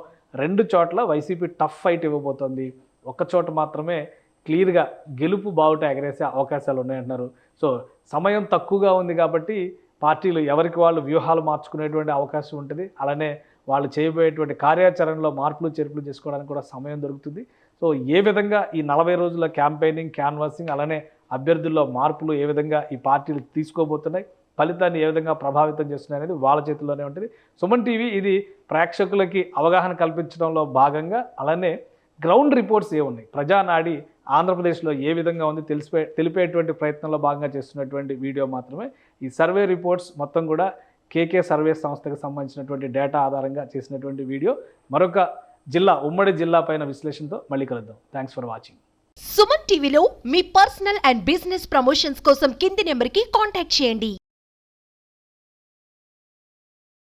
2 చోట్ల వైసీపీ టఫ్ ఫైట్ ఇవ్వబోతోంది. 1 చోట మాత్రమే క్లియర్గా గెలుపు బావుట ఎగరేసే అవకాశాలు ఉన్నాయంటున్నారు. సో సమయం తక్కువగా ఉంది కాబట్టి పార్టీలు ఎవరికి వాళ్ళు వ్యూహాలు మార్చుకునేటువంటి అవకాశం ఉంటుంది. అలానే వాళ్ళు చేయబోయేటువంటి కార్యాచరణలో మార్పులు చేర్పులు చేసుకోవడానికి కూడా సమయం దొరుకుతుంది. సో ఏ విధంగా ఈ 40 రోజుల క్యాంపెయినింగ్, క్యాన్వాసింగ్, అలానే అభ్యర్థుల్లో మార్పులు ఏ విధంగా ఈ పార్టీలు తీసుకోబోతున్నాయి, ఫలితాన్ని ఏ విధంగా ప్రభావితం చేస్తున్నాయి అనేది వాళ్ళ చేతుల్లోనే ఉంటుంది. సుమన్ టీవీ ఇది ప్రేక్షకులకి అవగాహన కల్పించడంలో భాగంగా, అలానే గ్రౌండ్ రిపోర్ట్స్ ఏమున్నాయి, ప్రజానాడి ఆంధ్రప్రదేశ్లో ఏ విధంగా ఉంది తెలిపేటువంటి ప్రయత్నంలో భాగంగా చేస్తున్నటువంటి వీడియో మాత్రమే. ఈ సర్వే రిపోర్ట్స్ మొత్తం కూడా కేకే సర్వే సంస్థకు సంబంధించినటువంటి డేటా ఆధారంగా చేసినటువంటి వీడియో. మరొక జిల్లా, ఉమ్మడి జిల్లా పైన విశ్లేషణతో మళ్ళీ కలుద్దాం. Thanks for watching. సుమన్ టీవీలో మీ పర్సనల్ అండ్ బిజినెస్ ప్రమోషన్స్ కోసం కింది నెంబర్కి కాంటాక్ట్ చేయండి.